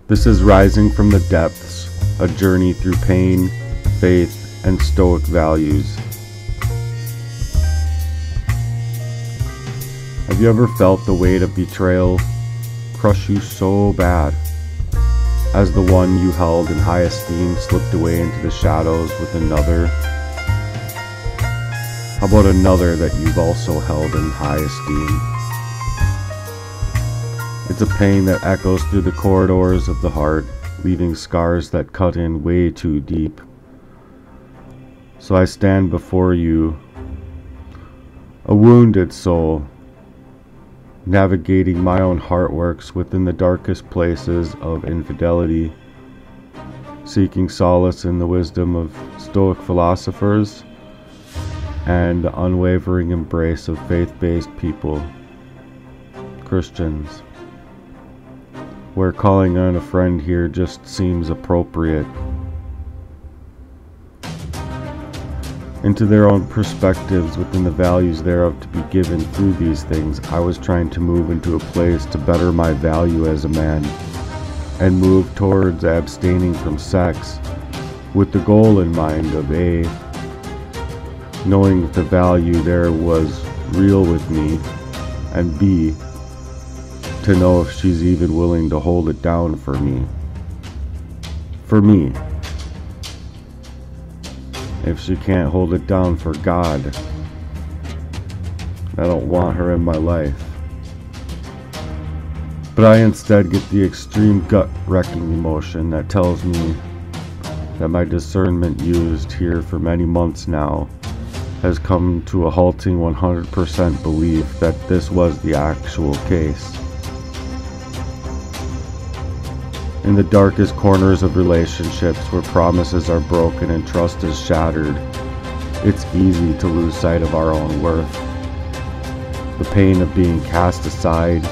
This is Rising from the Depths, a journey through pain, faith, and Stoic values. Have you ever felt the weight of betrayal crush you so bad, as the one you held in high esteem slipped away into the shadows with another? How about another that you've also held in high esteem? It's a pain that echoes through the corridors of the heart, leaving scars that cut in way too deep. So I stand before you, a wounded soul, navigating my own heartworks within the darkest places of infidelity, seeking solace in the wisdom of Stoic philosophers and the unwavering embrace of faith-based people, Christians, where calling on a friend here just seems appropriate. Into their own perspectives within the values thereof to be given through these things, I was trying to move into a place to better my value as a man and move towards abstaining from sex with the goal in mind of A, knowing that the value there was real with me, and B, to know if she's even willing to hold it down for me. For me. If she can't hold it down for God, I don't want her in my life. But I instead get the extreme gut-wrecking emotion that tells me that my discernment used here for many months now has come to a halting 100% belief that this was the actual case. In the darkest corners of relationships where promises are broken and trust is shattered, it's easy to lose sight of our own worth. The pain of being cast aside,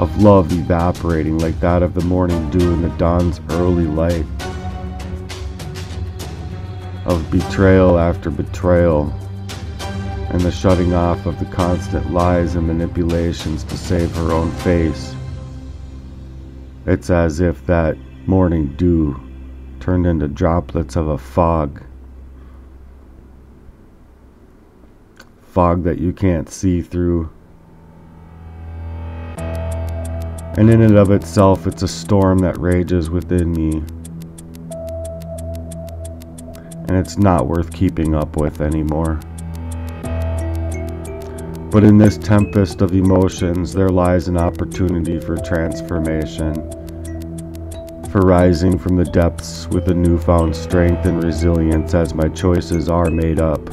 of love evaporating like that of the morning dew in the dawn's early light, of betrayal after betrayal, and the shutting off of the constant lies and manipulations to save her own face. It's as if that morning dew turned into droplets of a fog. Fog that you can't see through. And in and of itself, it's a storm that rages within me. And it's not worth keeping up with anymore. But in this tempest of emotions, there lies an opportunity for transformation, for rising from the depths with a newfound strength and resilience as my choices are made up.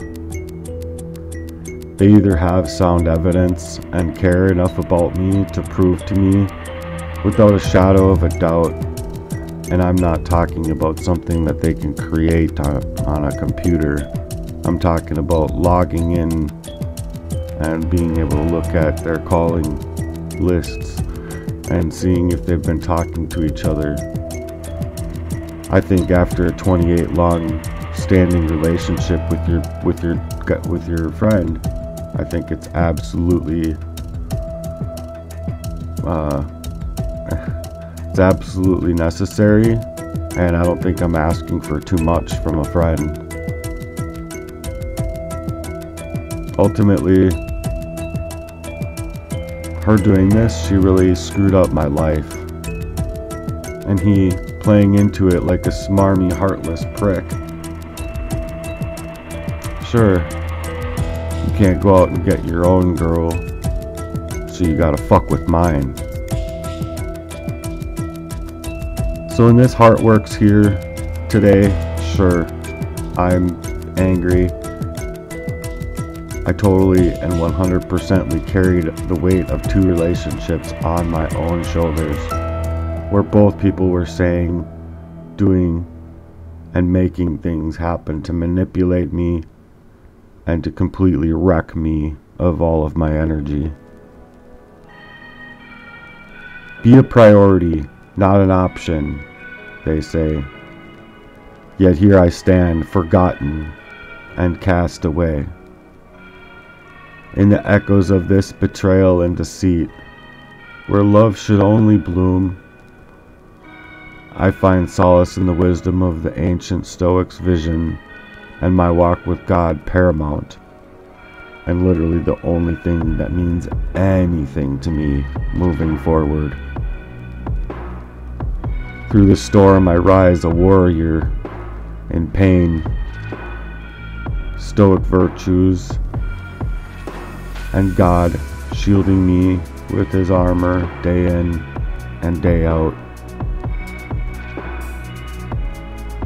They either have sound evidence and care enough about me to prove to me without a shadow of a doubt, and I'm not talking about something that they can create on a computer. I'm talking about logging in and being able to look at their calling lists and seeing if they've been talking to each other. I think after a 28 long standing relationship with your friend, I think it's absolutely necessary, and I don't think I'm asking for too much from a friend. Ultimately, her doing this, she really screwed up my life. And he playing into it like a smarmy, heartless prick. Sure, you can't go out and get your own girl, so you gotta fuck with mine. So in this Heartworks here today, sure, I'm angry. I totally and 100% carried the weight of two relationships on my own shoulders, where both people were saying, doing, and making things happen to manipulate me and to completely wreck me of all of my energy. Be a priority, not an option, they say. Yet here I stand, forgotten and cast away. In the echoes of this betrayal and deceit, where love should only bloom, I find solace in the wisdom of the ancient Stoics' vision, and my walk with God paramount, and literally the only thing that means anything to me moving forward. Through the storm I rise a warrior in pain, Stoic virtues, and God shielding me with his armor day in and day out.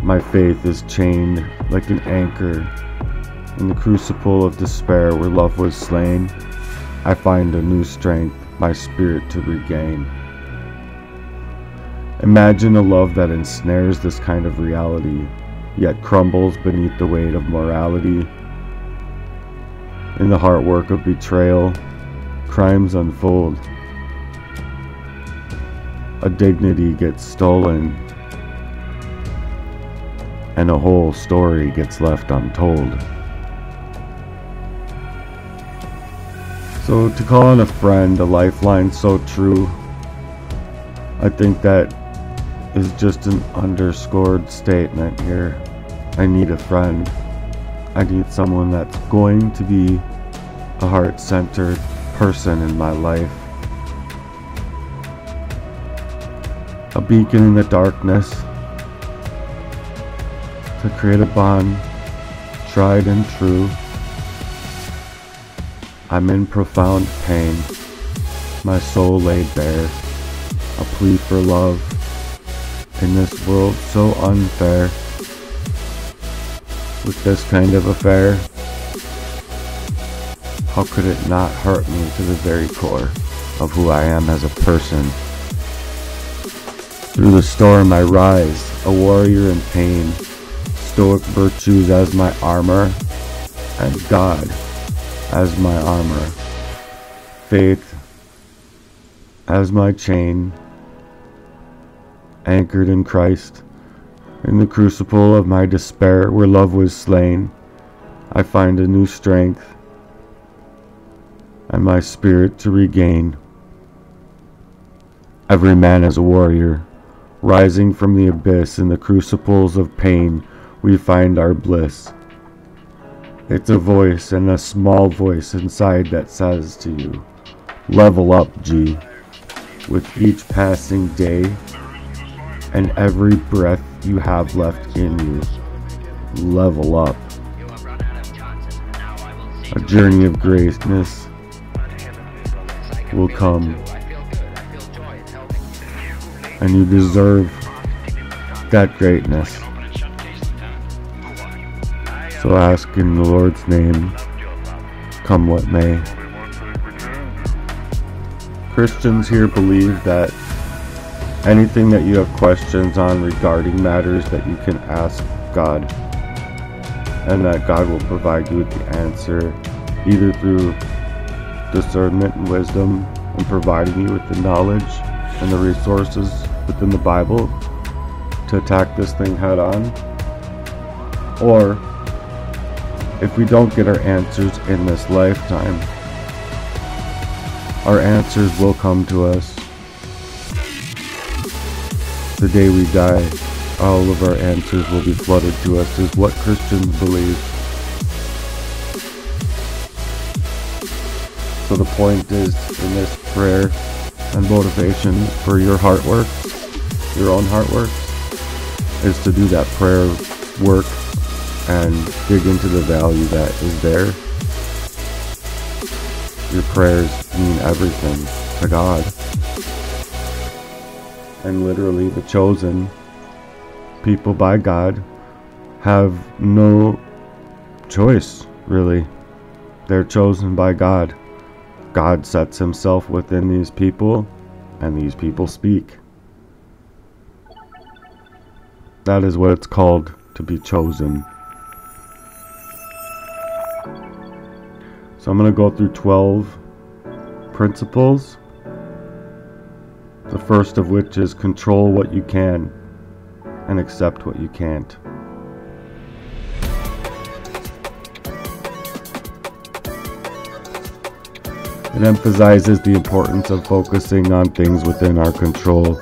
My faith is chained like an anchor in the crucible of despair where love was slain. I find a new strength, my spirit to regain. Imagine a love that ensnares this kind of reality, yet crumbles beneath the weight of morality. In the heart work of betrayal, crimes unfold. A dignity gets stolen, and a whole story gets left untold. So to call on a friend, a lifeline so true, I think that is just an underscored statement here. I need a friend. I need someone that's going to be a heart-centered person in my life. A beacon in the darkness to create a bond, tried and true. I'm in profound pain, my soul laid bare, a plea for love in this world so unfair. With this kind of affair, how could it not hurt me to the very core of who I am as a person? Through the storm I rise, a warrior in pain, Stoic virtues as my armor, and God as my armor, faith as my chain, anchored in Christ. In the crucible of my despair where love was slain, I find a new strength and my spirit to regain. Every man is a warrior, rising from the abyss. In the crucibles of pain we find our bliss. It's a voice, and a small voice inside that says to you, level up, G. With each passing day and every breath you have left in you, level up. A journey of greatness will come, and you deserve that greatness. So ask in the Lord's name, come what may. Christians here believe that anything that you have questions on regarding matters that you can ask God, and that God will provide you with the answer, either through discernment and wisdom, and providing you with the knowledge and the resources within the Bible to attack this thing head on, or if we don't get our answers in this lifetime, our answers will come to us the day we die. All of our answers will be flooded to us, is what Christians believe. So the point is, in this prayer and motivation for your heart work, your own heart work, is to do that prayer work and dig into the value that is there. Your prayers mean everything to God. And literally the chosen people by God have no choice, really. They're chosen by God. God sets himself within these people, and these people speak. That is what it's called, to be chosen. So I'm going to go through 12 principles. The first of which is control what you can and accept what you can't. It emphasizes the importance of focusing on things within our control,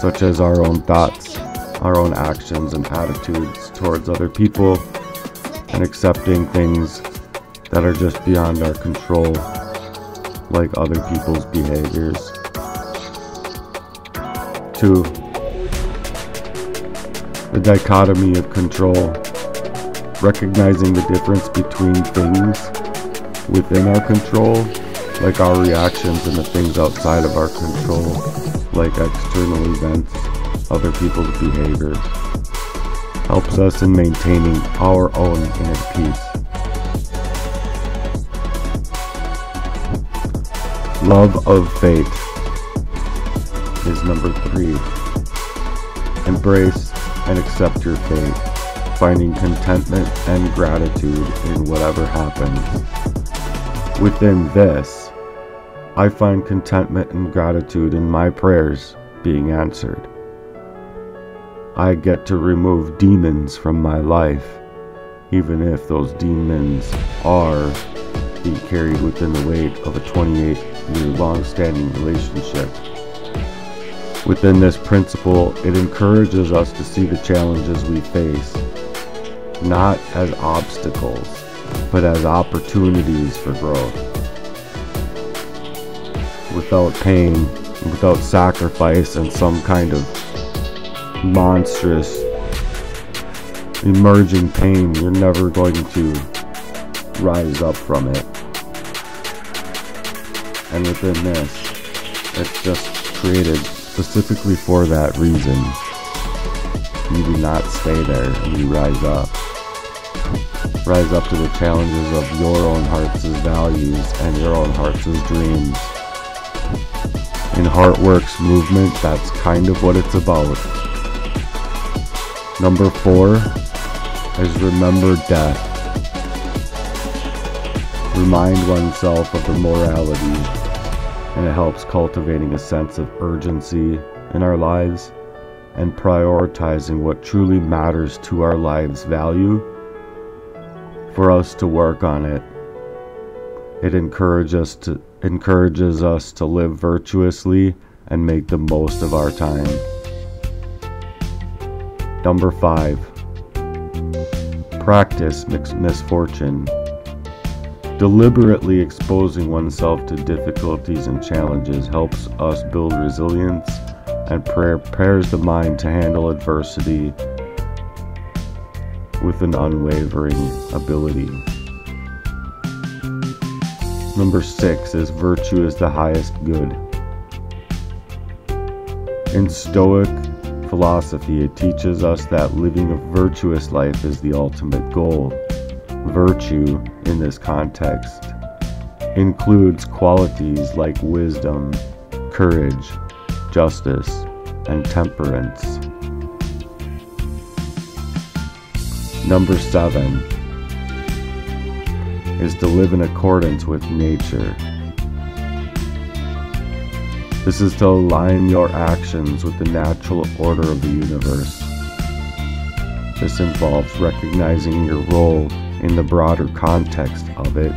such as our own thoughts, our own actions and attitudes towards other people, and accepting things that are just beyond our control, like other people's behaviors. 2. The dichotomy of control. Recognizing the difference between things within our control, like our reactions, and the things outside of our control, like external events, other people's behaviors, helps us in maintaining our own inner peace. Love of fate is number 3. Embrace and accept your fate, finding contentment and gratitude in whatever happens. Within this, I find contentment and gratitude in my prayers being answered. I get to remove demons from my life, even if those demons are being carried within the weight of a 28-year long-standing relationship. Within this principle, it encourages us to see the challenges we face not as obstacles, but as opportunities for growth. Without pain, without sacrifice, and some kind of monstrous emerging pain, you're never going to rise up from it. And within this, it's just created specifically for that reason. You do not stay there, and you rise up. Rise up to the challenges of your own heart's values and your own heart's dreams. In Heartworks movement, that's kind of what it's about. Number 4 is remember death. Remind oneself of the morality, and it helps cultivating a sense of urgency in our lives and prioritizing what truly matters to our lives' value for us to work on it. It encourages us to live virtuously and make the most of our time. Number 5, practice misfortune. Deliberately exposing oneself to difficulties and challenges helps us build resilience and prepares the mind to handle adversity with an unwavering ability. Number 6 is virtue is the highest good. In Stoic philosophy, it teaches us that living a virtuous life is the ultimate goal. Virtue, in this context, includes qualities like wisdom, courage, justice, and temperance. Number 7 is to live in accordance with nature. This is to align your actions with the natural order of the universe. This involves recognizing your role in the broader context of it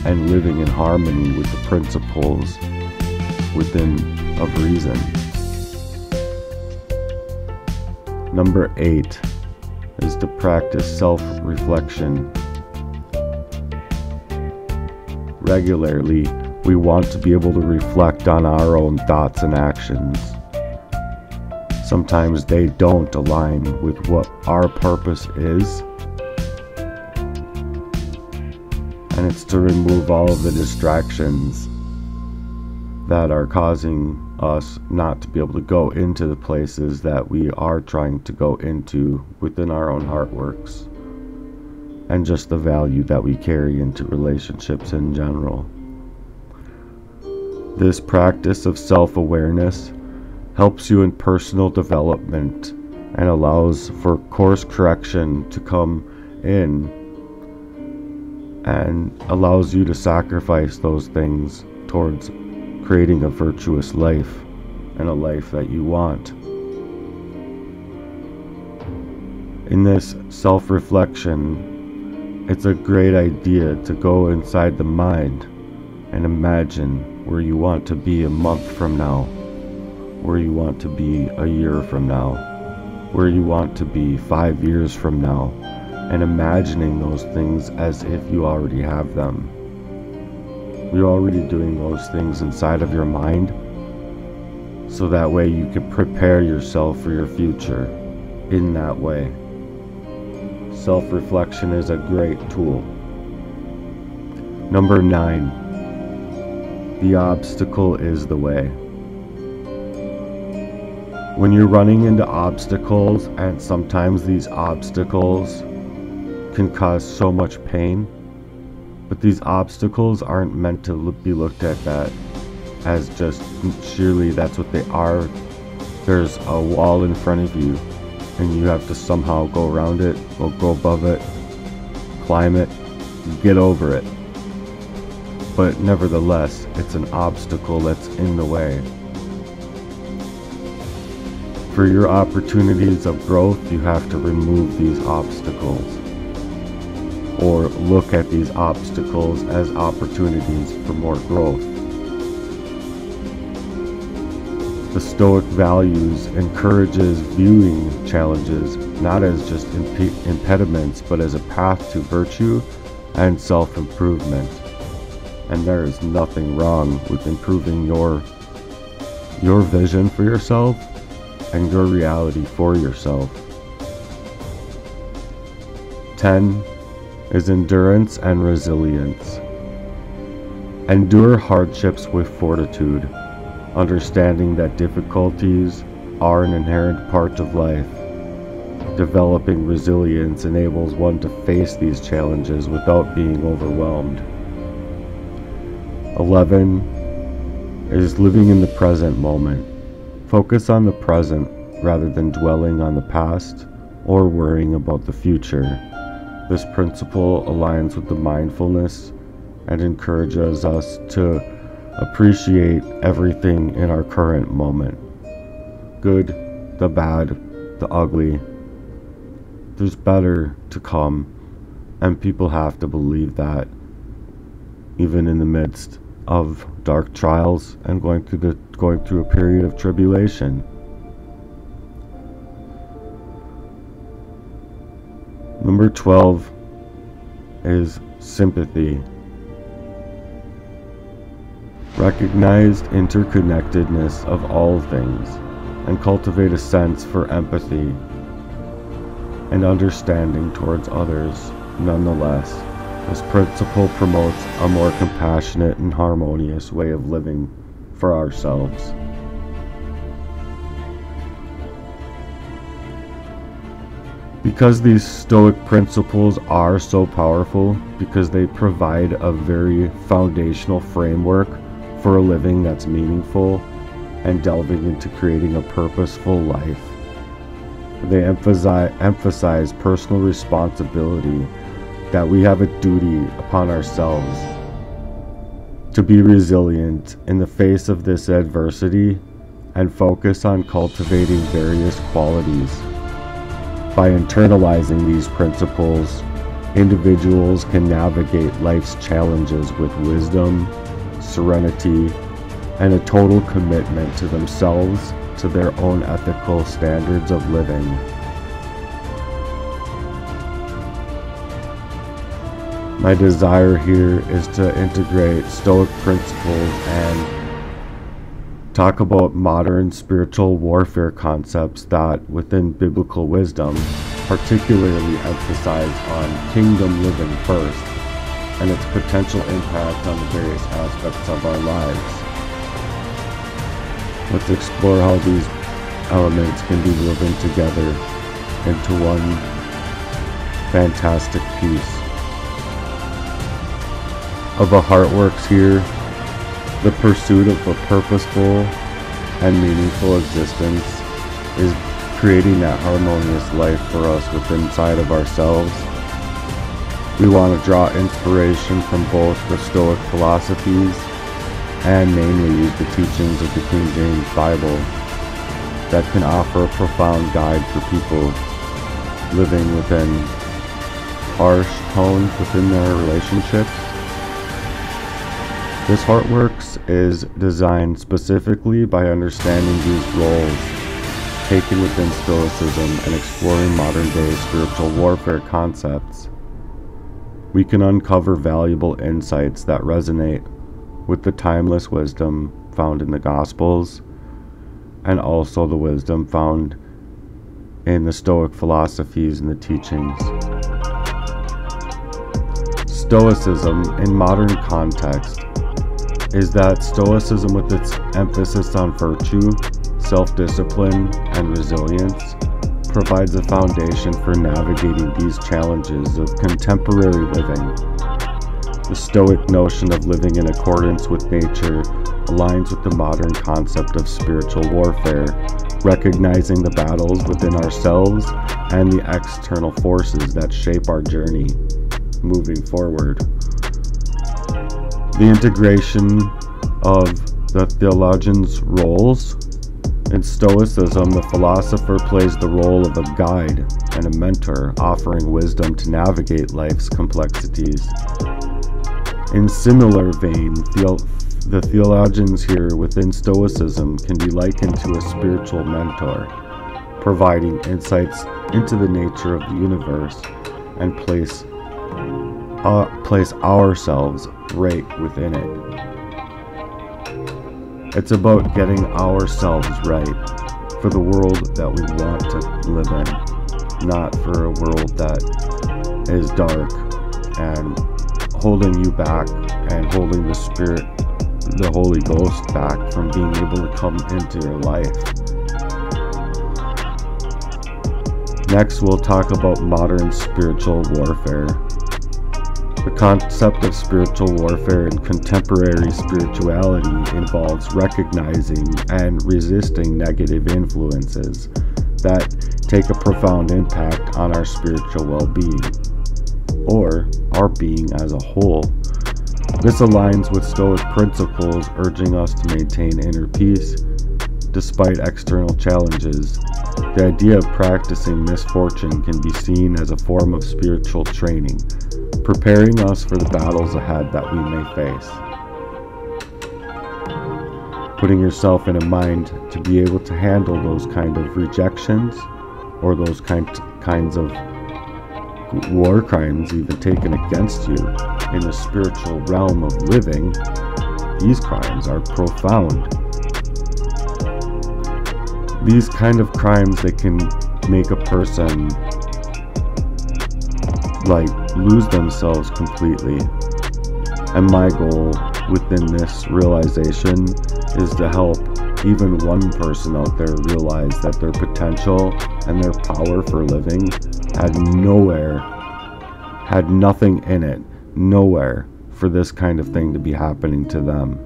and living in harmony with the principles of reason. Number 8 is to practice self-reflection. Regularly, we want to be able to reflect on our own thoughts and actions. Sometimes they don't align with what our purpose is, and it's to remove all of the distractions that are causing us not to be able to go into the places that we are trying to go into within our own heartworks, and just the value that we carry into relationships in general. This practice of self-awareness helps you in personal development and allows for course correction to come in and allows you to sacrifice those things towards creating a virtuous life and a life that you want. In this self-reflection, it's a great idea to go inside the mind and imagine where you want to be a month from now, where you want to be a year from now, where you want to be 5 years from now, and imagining those things as if you already have them. You're already doing those things inside of your mind, so that way you can prepare yourself for your future in that way. Self-reflection is a great tool. Number 9, the obstacle is the way. When you're running into obstacles, and sometimes these obstacles can cause so much pain, but these obstacles aren't meant to be looked at that as just surely that's what they are. There's a wall in front of you, and you have to somehow go around it, or go above it, climb it, get over it. But nevertheless, it's an obstacle that's in the way. For your opportunities of growth, you have to remove these obstacles, or look at these obstacles as opportunities for more growth. The Stoic values encourages viewing challenges not as just impediments, but as a path to virtue and self-improvement. And there is nothing wrong with improving your vision for yourself and your reality for yourself. 10 is endurance and resilience. Endure hardships with fortitude, understanding that difficulties are an inherent part of life. Developing resilience enables one to face these challenges without being overwhelmed. 11 is living in the present moment. Focus on the present rather than dwelling on the past or worrying about the future. This principle aligns with the mindfulness and encourages us to appreciate everything in our current moment. Good, the bad, the ugly. There's better to come, and people have to believe that, even in the midst of dark trials and going through a period of tribulation. Number 12 is sympathy. Recognize interconnectedness of all things and cultivate a sense for empathy and understanding towards others. Nonetheless, this principle promotes a more compassionate and harmonious way of living for ourselves. Because these Stoic principles are so powerful, because they provide a very foundational framework for a living that's meaningful and delving into creating a purposeful life, they emphasize personal responsibility, that we have a duty upon ourselves to be resilient in the face of this adversity and focus on cultivating various qualities. By internalizing these principles, individuals can navigate life's challenges with wisdom, serenity, and a total commitment to themselves, to their own ethical standards of living. My desire here is to integrate Stoic principles and talk about modern spiritual warfare concepts that, within biblical wisdom, particularly emphasize on kingdom living first and its potential impact on the various aspects of our lives. Let's explore how these elements can be woven together into one fantastic piece. Of a heart works here, the pursuit of a purposeful and meaningful existence is creating that harmonious life for us within inside of ourselves. We want to draw inspiration from both the Stoic philosophies and namely the teachings of the King James Bible that can offer a profound guide for people living within harsh tones within their relationships. This Heartworks is designed specifically by understanding these roles taken within Stoicism and exploring modern-day spiritual warfare concepts, we can uncover valuable insights that resonate with the timeless wisdom found in the Gospels and also the wisdom found in the Stoic philosophies and the teachings. Stoicism, in modern context, is that Stoicism, with its emphasis on virtue, self-discipline, and resilience, provides a foundation for navigating these challenges of contemporary living. The Stoic notion of living in accordance with nature aligns with the modern concept of spiritual warfare, recognizing the battles within ourselves and the external forces that shape our journey moving forward. The integration of the theologian's roles. In Stoicism, the philosopher plays the role of a guide and a mentor, offering wisdom to navigate life's complexities. In similar vein, the theologians here within Stoicism can be likened to a spiritual mentor, providing insights into the nature of the universe and place ourselves right within it. It's about getting ourselves right for the world that we want to live in, not for a world that is dark and holding you back and holding the Spirit, the Holy Ghost, back from being able to come into your life. Next, we'll talk about modern spiritual warfare. The concept of spiritual warfare in contemporary spirituality involves recognizing and resisting negative influences that take a profound impact on our spiritual well-being, or our being as a whole. This aligns with Stoic principles urging us to maintain inner peace despite external challenges. The idea of practicing misfortune can be seen as a form of spiritual training, preparing us for the battles ahead that we may face. Putting yourself in a mind to be able to handle those kind of rejections or those kinds of war crimes even taken against you in the spiritual realm of living. These crimes are profound. These kind of crimes, they can make a person lose themselves completely. And my goal within this realization is to help even one person out there realize that their potential and their power for living had nothing in it, nowhere for this kind of thing to be happening to them.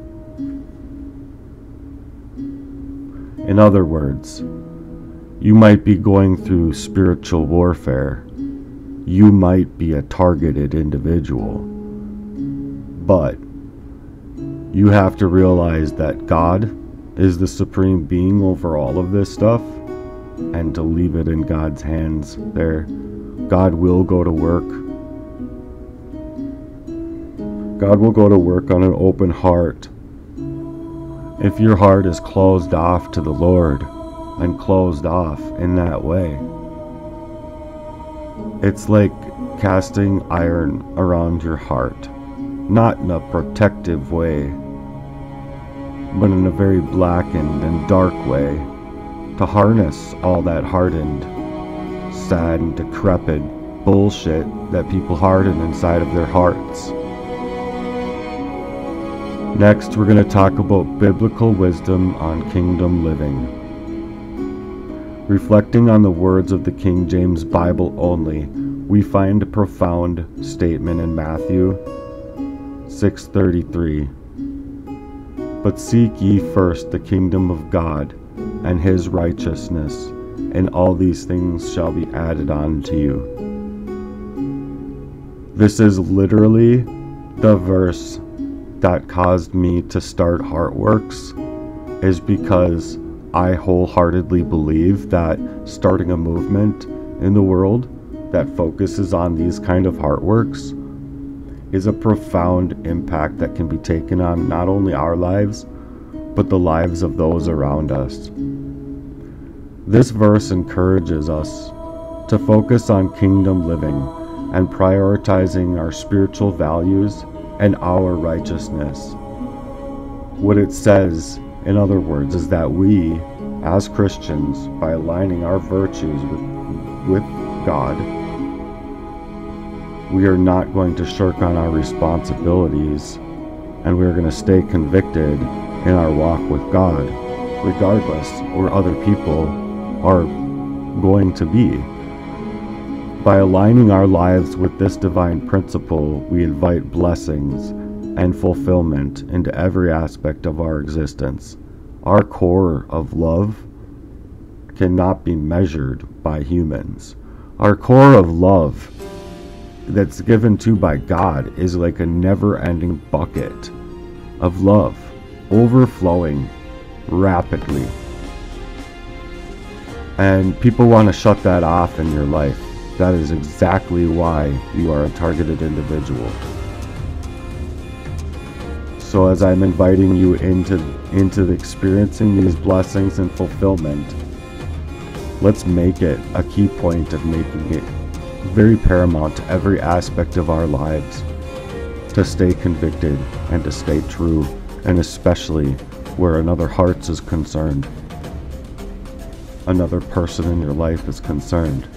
In other words, you might be going through spiritual warfare. You might be a targeted individual, but you have to realize that God is the supreme being over all of this stuff, and to leave it in God's hands there. God will go to work. God will go to work on an open heart. If your heart is closed off to the Lord and closed off in that way, it's like casting iron around your heart, not in a protective way, but in a very blackened and dark way, to harness all that hardened, sad and decrepit bullshit that people harden inside of their hearts. Next, we're going to talk about biblical wisdom on kingdom living. Reflecting on the words of the King James Bible only, we find a profound statement in Matthew 6:33. But seek ye first the kingdom of God and his righteousness, and all these things shall be added on to you. This is literally the verse that caused me to start Heartworks, is because I wholeheartedly believe that starting a movement in the world that focuses on these kind of Heartworks is a profound impact that can be taken on not only our lives, but the lives of those around us. This verse encourages us to focus on kingdom living and prioritizing our spiritual values and our righteousness. What it says, in other words, is that we, as Christians, by aligning our virtues with God, we are not going to shirk on our responsibilities, and we're going to stay convicted in our walk with God, regardless where other people are going to be. By aligning our lives with this divine principle, we invite blessings and fulfillment into every aspect of our existence. Our core of love cannot be measured by humans. Our core of love that's given to by God is like a never-ending bucket of love, overflowing rapidly. And people want to shut that off in your life. That is exactly why you are a targeted individual. So as I'm inviting you into experiencing these blessings and fulfillment, let's make it a key point of making it very paramount to every aspect of our lives to stay convicted and to stay true, and especially where another heart is concerned, another person in your life is concerned.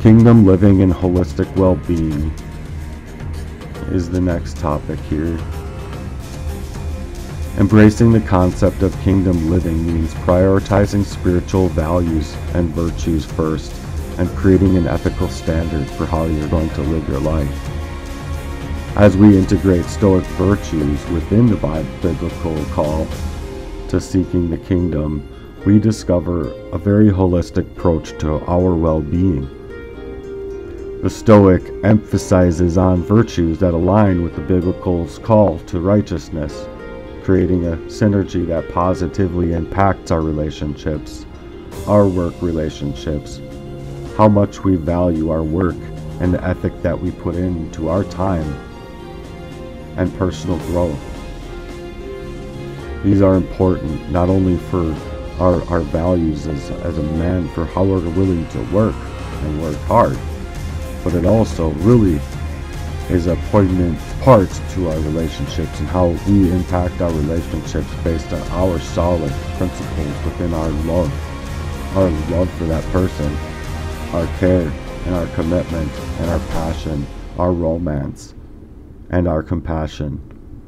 Kingdom living and holistic well-being is the next topic here. Embracing the concept of kingdom living means prioritizing spiritual values and virtues first, and creating an ethical standard for how you're going to live your life. As we integrate Stoic virtues within the biblical call to seeking the kingdom, we discover a very holistic approach to our well-being. The Stoic emphasizes on virtues that align with the biblical call to righteousness, creating a synergy that positively impacts our relationships, our work relationships, how much we value our work, and the ethic that we put into our time and personal growth. These are important not only for our values as a man, for how we're willing to work and work hard, but it also really is a poignant part to our relationships and how we impact our relationships based on our solid principles within our love for that person, our care and our commitment and our passion, our romance and our compassion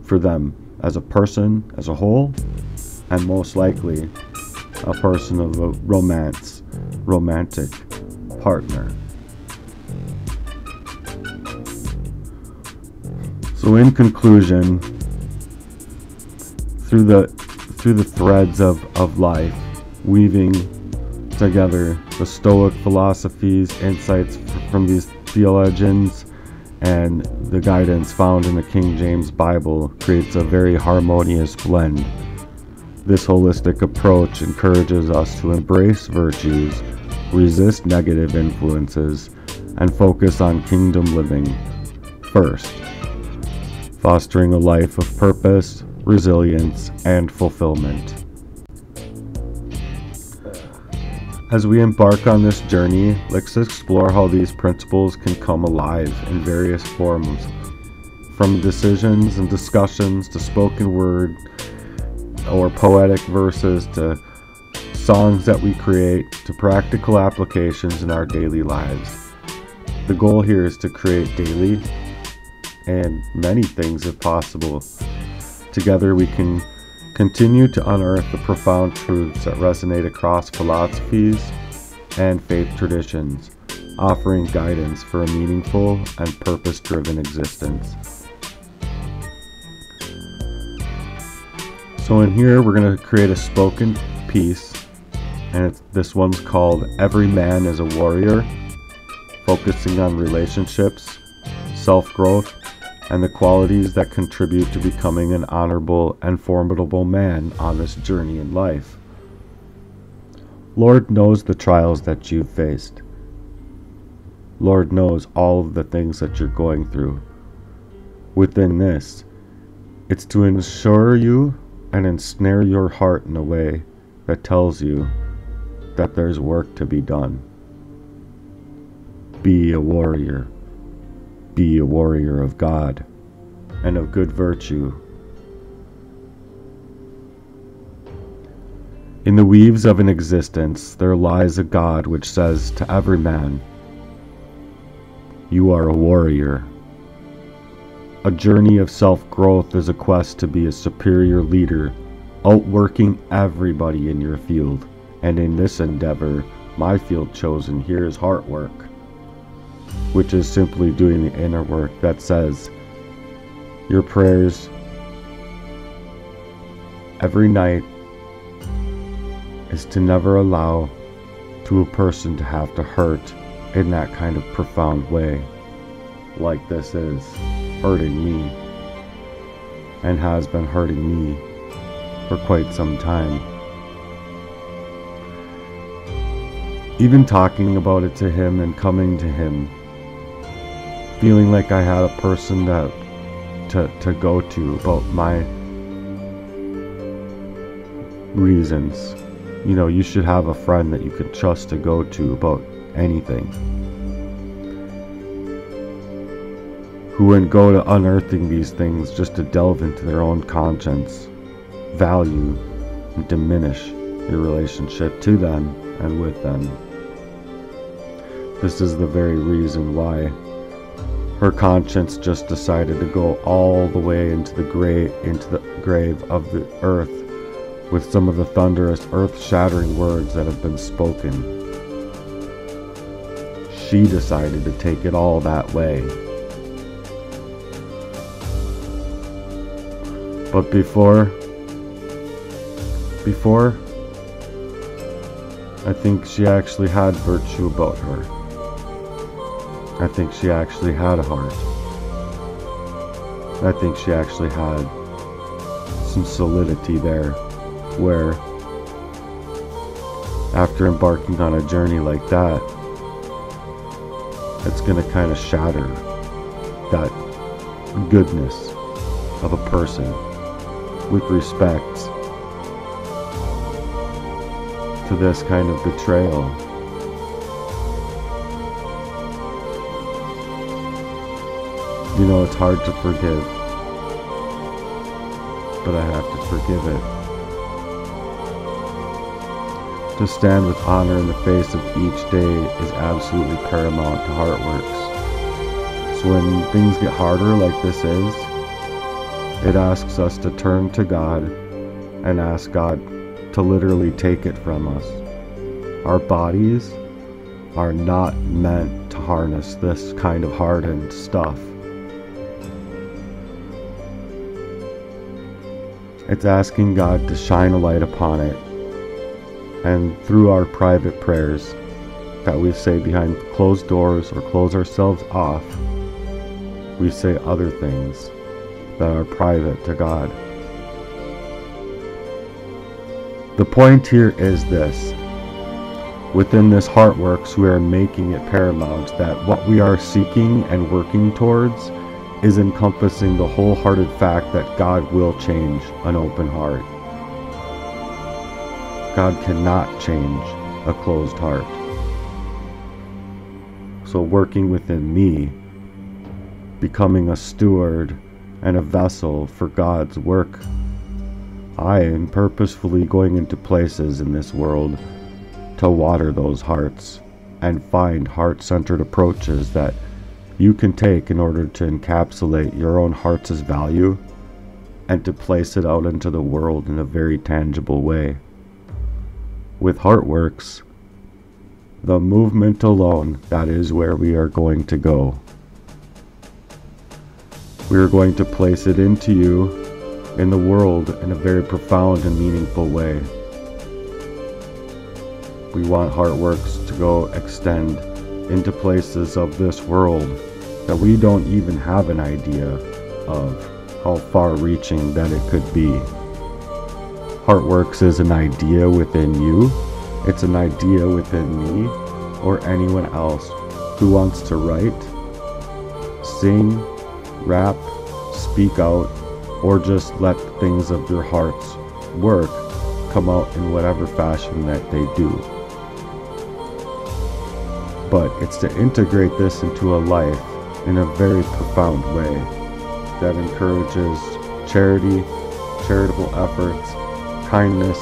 for them as a person, as a whole, and most likely a person of a romantic partner. So in conclusion, through the threads of life, weaving together the Stoic philosophies, insights from these theologians, and the guidance found in the King James Bible creates a very harmonious blend. This holistic approach encourages us to embrace virtues, resist negative influences, and focus on kingdom living first, fostering a life of purpose, resilience, and fulfillment. As we embark on this journey, let's explore how these principles can come alive in various forms, from decisions and discussions to spoken word or poetic verses to songs that we create to practical applications in our daily lives. The goal here is to create daily and many things if possible. Together we can continue to unearth the profound truths that resonate across philosophies and faith traditions, offering guidance for a meaningful and purpose-driven existence. So in here we're going to create a spoken piece, and this one's called Every Man is a Warrior, focusing on relationships, self-growth, and the qualities that contribute to becoming an honorable and formidable man on this journey in life. Lord knows the trials that you've faced. Lord knows all of the things that you're going through. Within this, it's to ensure you and ensnare your heart in a way that tells you that there's work to be done. Be a warrior. Be a warrior of God and of good virtue. In the weaves of an existence there lies a God which says to every man, "You are a warrior." A journey of self-growth is a quest to be a superior leader, outworking everybody in your field. And in this endeavor, my field chosen here is heart work, which is simply doing the inner work that says, your prayers every night is to never allow to a person to have to hurt in that kind of profound way, like this is hurting me, and has been hurting me for quite some time. Even talking about it to him and coming to him, feeling like I had a person that to go to about my reasons. You know, you should have a friend that you can trust to go to about anything, who wouldn't go to unearthing these things just to delve into their own conscience, value, and diminish your relationship to them and with them. This is the very reason why her conscience just decided to go all the way into the grave of the earth with some of the thunderous, earth-shattering words that have been spoken. She decided to take it all that way. But before, I think she actually had virtue about her. I think she actually had a heart. I think she actually had some solidity there, where after embarking on a journey like that, it's going to kind of shatter that goodness of a person with respect to this kind of betrayal. You know, it's hard to forgive, but I have to forgive it. To stand with honor in the face of each day is absolutely paramount to Heartworks. So when things get harder like this is, it asks us to turn to God and ask God to literally take it from us. Our bodies are not meant to harness this kind of hardened stuff. It's asking God to shine a light upon it, and through our private prayers that we say behind closed doors or close ourselves off, we say other things that are private to God. The point here is this: within this Heartworks, we are making it paramount that what we are seeking and working towards is encompassing the wholehearted fact that God will change an open heart. God cannot change a closed heart. So working within me, becoming a steward and a vessel for God's work, I am purposefully going into places in this world to water those hearts and find heart-centered approaches that you can take in order to encapsulate your own heart's value and to place it out into the world in a very tangible way. With Heartworks, the movement alone, that is where we are going to go. We are going to place it into you in the world in a very profound and meaningful way. We want Heartworks to go extend into places of this world that we don't even have an idea of how far-reaching that it could be. Heartworks is an idea within you. It's an idea within me or anyone else who wants to write, sing, rap, speak out, or just let things of their hearts work come out in whatever fashion that they do. But it's to integrate this into a life in a very profound way that encourages charity, charitable efforts, kindness,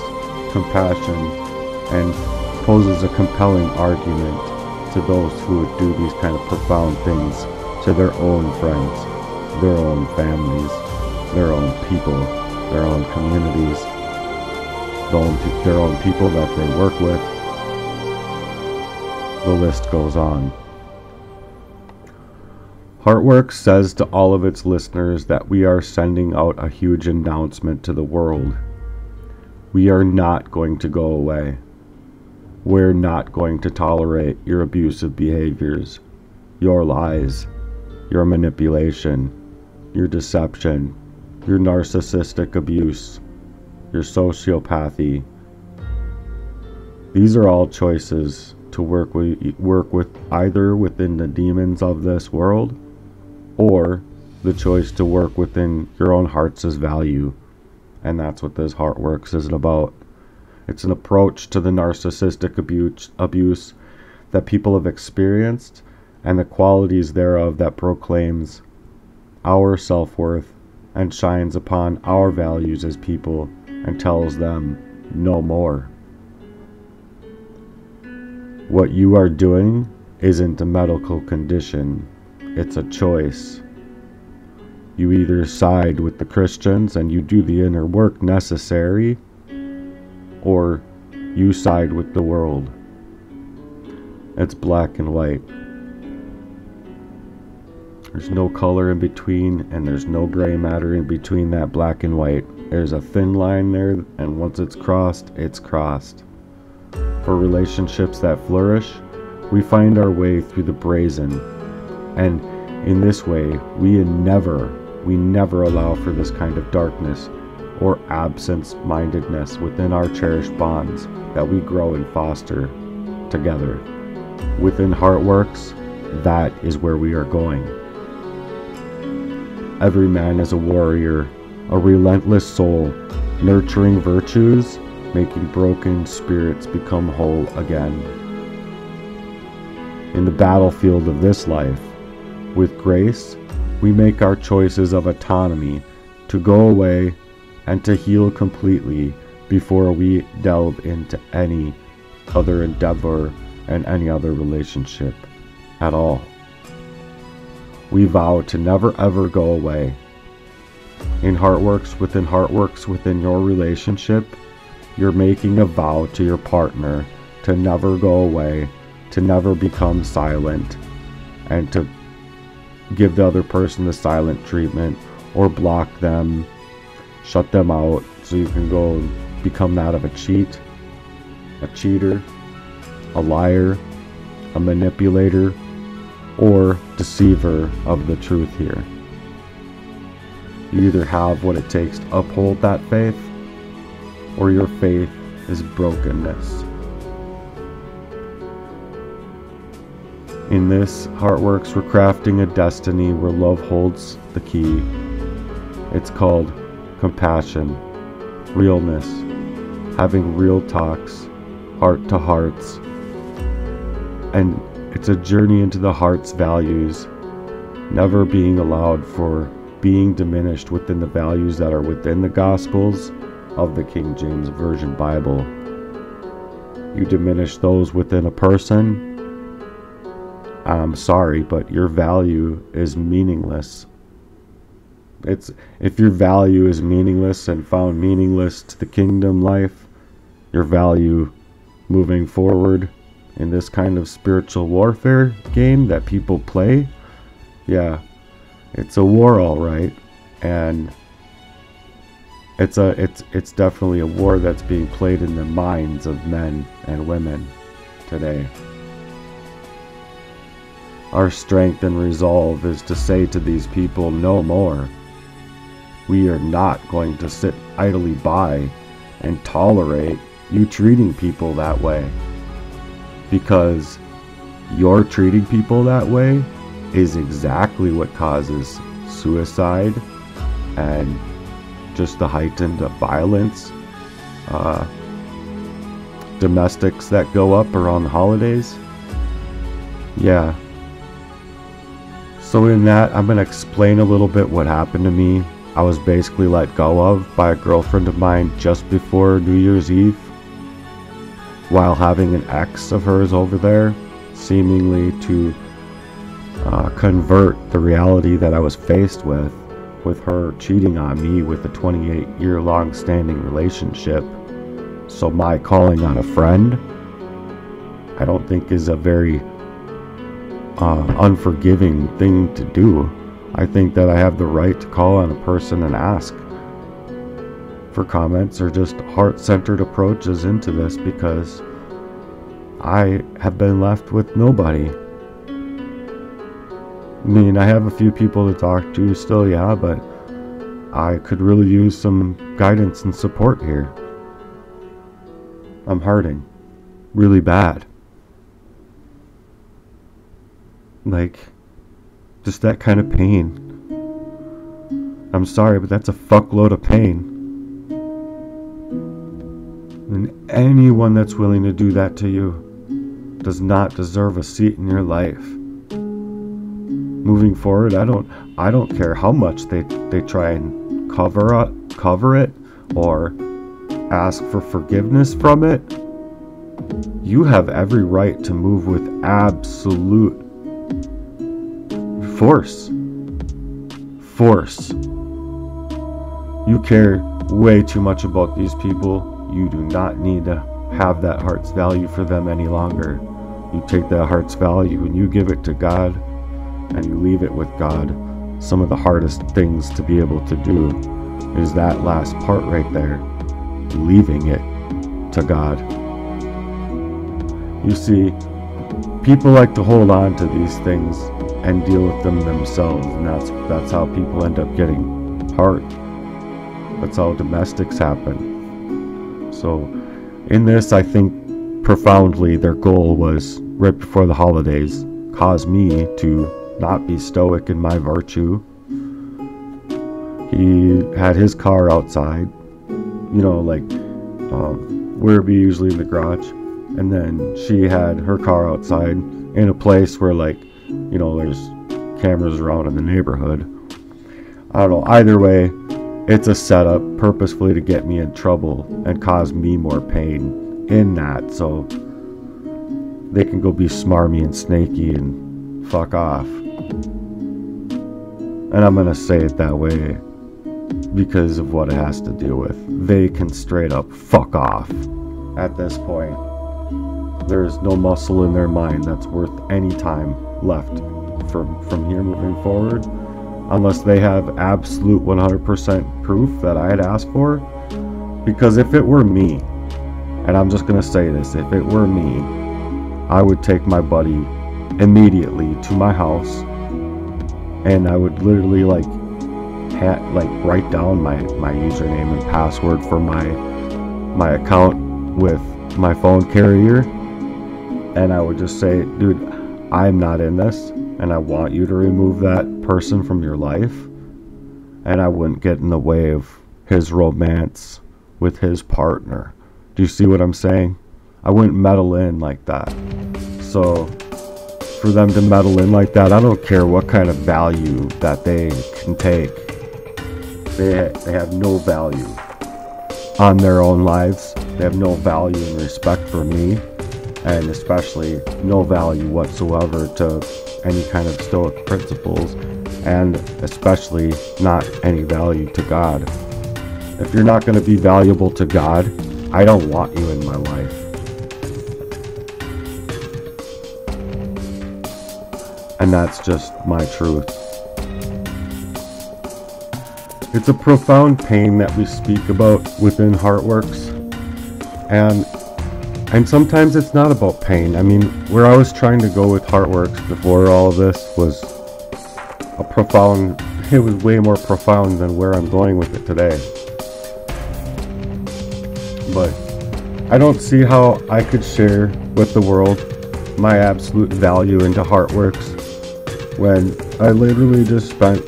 compassion, and poses a compelling argument to those who would do these kind of profound things to their own friends, their own families, their own people, their own communities, their own people that they work with. The list goes on. Heartworks says to all of its listeners that we are sending out a huge announcement to the world. We are not going to go away. We're not going to tolerate your abusive behaviors, your lies, your manipulation, your deception, your narcissistic abuse, your sociopathy. These are all choices to work with either within the demons of this world, or the choice to work within your own heart's value. And that's what this Heartworks is about. It's an approach to the narcissistic abuse that people have experienced and the qualities thereof that proclaims our self-worth and shines upon our values as people and tells them no more. What you are doing isn't a medical condition, it's a choice. You either side with the Christians and you do the inner work necessary, or you side with the world. It's black and white. There's no color in between, and there's no gray matter in between that black and white. There's a thin line there, and once it's crossed, it's crossed. For relationships that flourish, we find our way through the brazen, and in this way, we never allow for this kind of darkness or absence-mindedness within our cherished bonds that we grow and foster together. Within Heartworks, that is where we are going. Every man is a warrior, a relentless soul, nurturing virtues, making broken spirits become whole again. In the battlefield of this life, with grace, we make our choices of autonomy to go away and to heal completely before we delve into any other endeavor and any other relationship at all. We vow to never ever go away. In Heartworks within your relationship, you're making a vow to your partner to never go away, to never become silent, and to give the other person the silent treatment or block them, shut them out, so you can go and become that of a cheat, a cheater, a liar, a manipulator, or deceiver of the truth here. You either have what it takes to uphold that faith, or your faith is brokenness. In this Heartworks, we're crafting a destiny where love holds the key. It's called compassion, realness, having real talks, heart to hearts, and it's a journey into the heart's values, never being allowed for being diminished within the values that are within the Gospels of the King James Version Bible. You diminish those within a person, I'm sorry, but your value is meaningless. If your value is meaningless and found meaningless to the kingdom life, your value moving forward in this kind of spiritual warfare game that people play, yeah, it's a war, all right, and it's definitely a war that's being played in the minds of men and women today. Our strength and resolve is to say to these people, no more. We are not going to sit idly by and tolerate you treating people that way. Because your treating people that way is exactly what causes suicide and just the heightened violence domestics that go up around the holidays. Yeah. So in that, I'm going to explain a little bit what happened to me. I was basically let go of by a girlfriend of mine just before New Year's Eve, while having an ex of hers over there, seemingly to convert the reality that I was faced with her cheating on me with a 28-year-long standing relationship. So my calling on a friend, I don't think is a very unforgiving thing to do. I think that I have the right to call on a person and ask for comments or just heart-centered approaches into this, because I have been left with nobody. I mean, I have a few people to talk to still, yeah, but I could really use some guidance and support here. I'm hurting really bad. Like, just that kind of pain. I'm sorry, but that's a fuckload of pain. And anyone that's willing to do that to you does not deserve a seat in your life. Moving forward, I don't care how much they try and cover it or ask for forgiveness from it. You have every right to move with absolute force. You care way too much about these people. You do not need to have that heart's value for them any longer. You take that heart's value and you give it to God, and you leave it with God. Some of the hardest things to be able to do is that last part right there, leaving it to God. You see, people like to hold on to these things and deal with them themselves, and that's how people end up getting hurt. That's how domestics happen. So in this, I think profoundly their goal was, right before the holidays, cause me to not be stoic in my virtue. He had his car outside, like where we usually in the garage, and then she had her car outside in a place where, like, there's cameras around in the neighborhood. I don't know, either way, it's a setup purposefully to get me in trouble and cause me more pain in that, so they can go be smarmy and snaky and fuck off. And I'm gonna say it that way because of what it has to do with. They can straight up fuck off at this point. There's no muscle in their mind that's worth any time left from here moving forward, unless they have absolute 100% proof that I had asked for. Because if it were me, and I'm just gonna say this, if it were me, I would take my buddy immediately to my house, and I would literally write down my username and password for my account with my phone carrier, and I would just say, dude, I'm not in this, and I want you to remove that person from your life. And I wouldn't get in the way of his romance with his partner. Do you see what I'm saying? I wouldn't meddle in like that. So for them to meddle in like that, I don't care what kind of value that they can take. They have no value on their own lives. They have no value and respect for me, and especially no value whatsoever to any kind of Stoic principles, and especially not any value to God. If you're not going to be valuable to God, I don't want you in my life. And that's just my truth. It's a profound pain that we speak about within Heartworks, and sometimes it's not about pain. I mean, where I was trying to go with Heartworks before all of this was it was way more profound than where I'm going with it today. But I don't see how I could share with the world my absolute value into Heartworks when I literally just spent,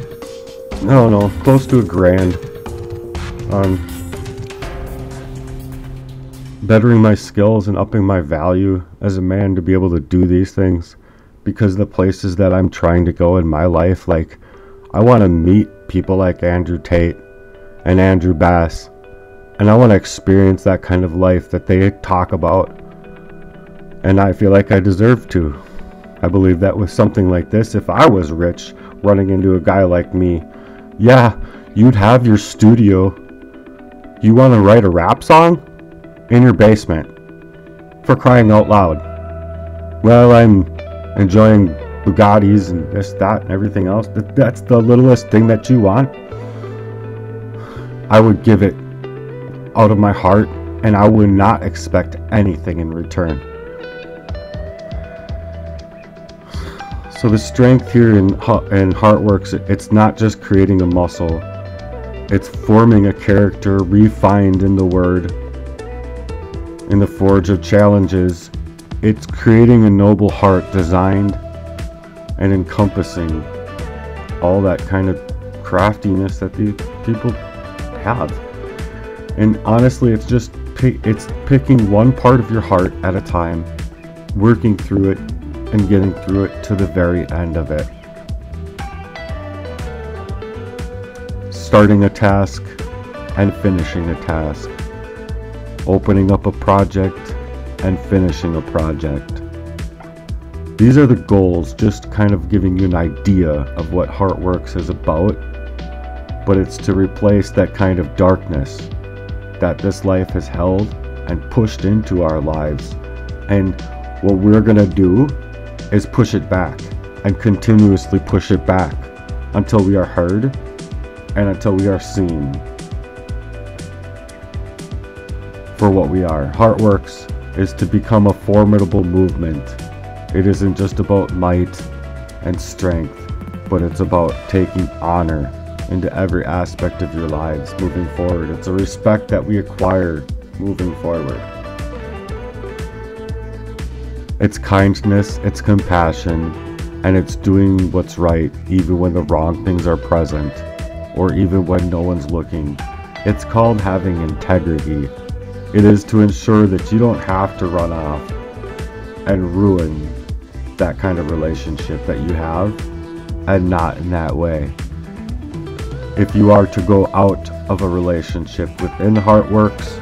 I don't know, close to $1,000 on bettering my skills and upping my value as a man to be able to do these things, because the places that I'm trying to go in my life, like I want to meet people like Andrew Tate and Andrew Bass, and I want to experience that kind of life that they talk about, and I feel like I deserve to. I believe that with something like this, if I was rich running into a guy like me, yeah, you'd have your studio. You want to write a rap song? In your basement. For crying out loud. Well, I'm enjoying Bugattis and this, that, and everything else. That's the littlest thing that you want. I would give it out of my heart, and I would not expect anything in return. So the strength here in Heartworks, it's not just creating a muscle. It's forming a character refined in the word. In the forge of challenges, it's creating a noble heart designed and encompassing all that kind of craftiness that the people have. And honestly, it's just it's picking one part of your heart at a time, working through it and getting through it to the very end of it. Starting a task and finishing a task. Opening up a project and finishing a project. These are the goals, just kind of giving you an idea of what Heartworks is about, but it's to replace that kind of darkness that this life has held and pushed into our lives. And what we're going to do is push it back and continuously push it back until we are heard and until we are seen for what we are. Heartworks is to become a formidable movement. It isn't just about might and strength, but it's about taking honor into every aspect of your lives moving forward. It's a respect that we acquire moving forward. It's kindness, it's compassion, and it's doing what's right even when the wrong things are present or even when no one's looking. It's called having integrity. It is to ensure that you don't have to run off and ruin that kind of relationship that you have, and not in that way. If you are to go out of a relationship within Heartworks,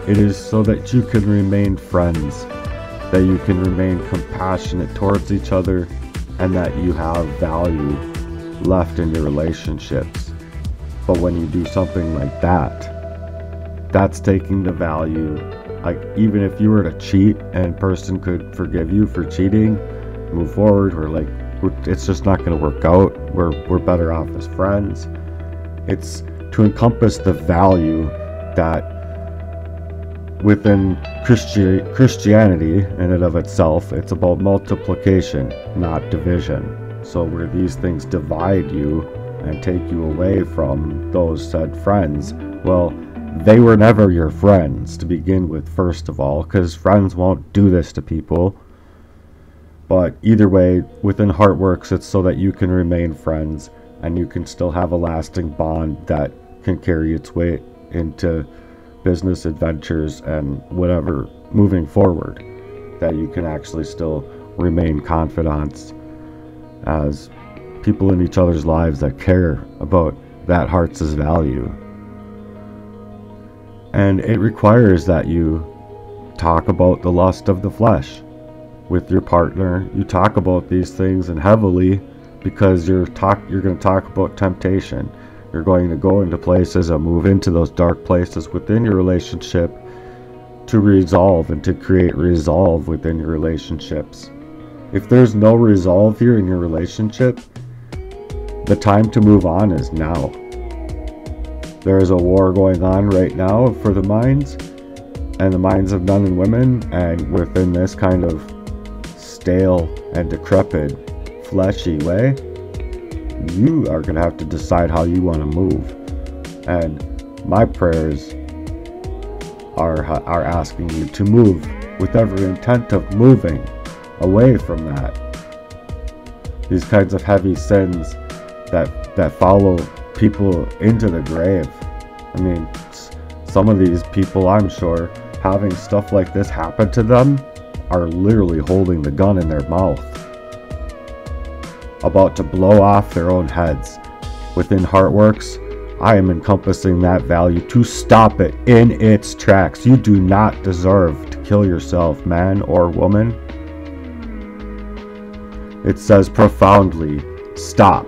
it is so that you can remain friends, that you can remain compassionate towards each other, and that you have value left in your relationships. But when you do something like that, that's taking the value. Like, even if you were to cheat and person could forgive you for cheating, move forward, it's just not going to work out. We're better off as friends. It's to encompass the value that within Christianity in and of itself, it's about multiplication, not division. So where these things divide you and take you away from those said friends, well, they were never your friends to begin with, first of all, because friends won't do this to people. But either way, within Heartworks, it's so that you can remain friends and you can still have a lasting bond that can carry its way into business adventures and whatever moving forward, that you can actually still remain confidants as people in each other's lives that care about that heart's value. And it requires that you talk about the lust of the flesh with your partner. You talk about these things, and heavily, because you're going to talk about temptation. You're going to go into places and move into those dark places within your relationship to resolve and to create resolve within your relationships. If there's no resolve here in your relationship, the time to move on is now. There is a war going on right now for the minds, and the minds of men and women, and within this kind of stale and decrepit, fleshy way, you are going to have to decide how you want to move. And my prayers are asking you to move with every intent of moving away from that. These kinds of heavy sins that follow people into the grave. I mean, some of these people, I'm sure, having stuff like this happen to them are literally holding the gun in their mouth, about to blow off their own heads. Within Heartworks, I am encompassing that value to stop it in its tracks. You do not deserve to kill yourself, man or woman. It says profoundly, stop.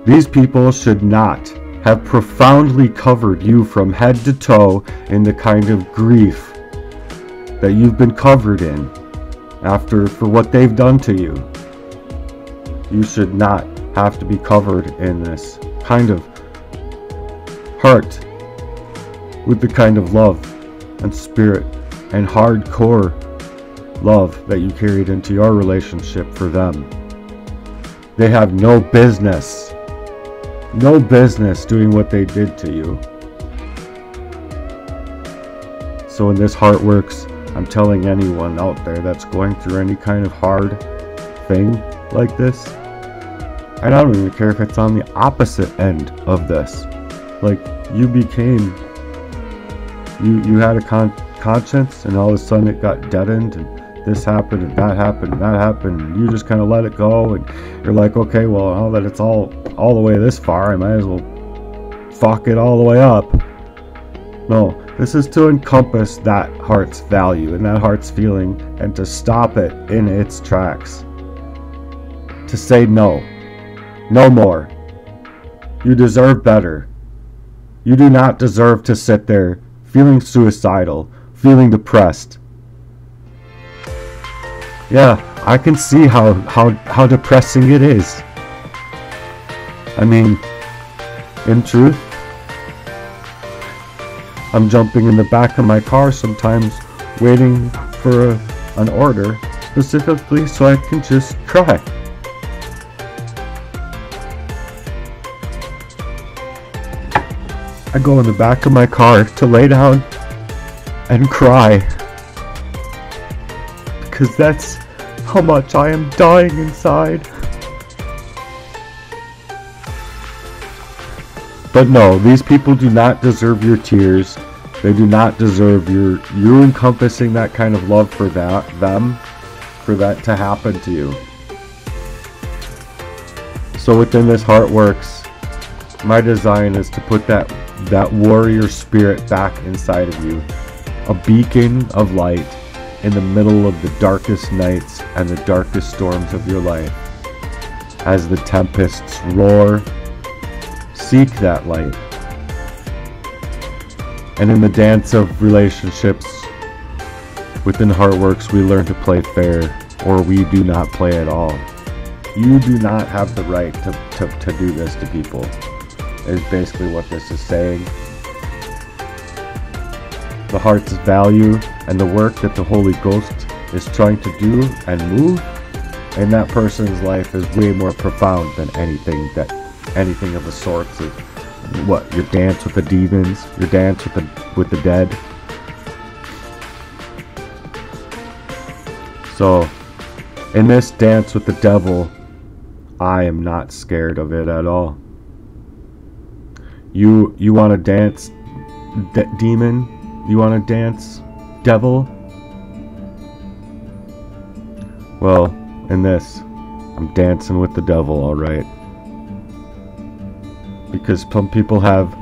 These people should not have profoundly covered you from head to toe in the kind of grief that you've been covered in for what they've done to you. You should not have to be covered in this kind of heart with the kind of love and spirit and hardcore love that you carried into your relationship for them. They have no business doing what they did to you. So in this Heartworks, I'm telling anyone out there that's going through any kind of hard thing like this, and I don't even care if it's on the opposite end of this, like you had a conscience, and all of a sudden it got deadened, and this happened and that happened and that happened, and you just kind of let it go, and you're like, okay, well, now that it's all the way this far, I might as well fuck it all the way up. No, this is to encompass that heart's value and that heart's feeling, and to stop it in its tracks. To say no more. You deserve better. You do not deserve to sit there feeling suicidal, feeling depressed. Yeah, I can see how depressing it is. I mean, in truth, I'm jumping in the back of my car sometimes waiting for an order, specifically so I can just cry. I go in the back of my car to lay down and cry, because that's how much I am dying inside. But no, these people do not deserve your tears. They do not deserve you encompassing that kind of love for for that to happen to you. So within this Heartworks, my design is to put that warrior spirit back inside of you, a beacon of light in the middle of the darkest nights and the darkest storms of your life. As the tempests roar, seek that light. And in the dance of relationships within Heartworks, we learn to play fair, or we do not play at all. You do not have the right to do this to people, is basically what this is saying. The heart's value and the work that the Holy Ghost is trying to do and move in that person's life is way more profound than anything of the sorts of what your dance with the demons, your dance with the dead. So in this dance with the devil, I am not scared of it at all. You want to dance demon? You want to dance devil? Well, in this, I'm dancing with the devil, alright. Because some people have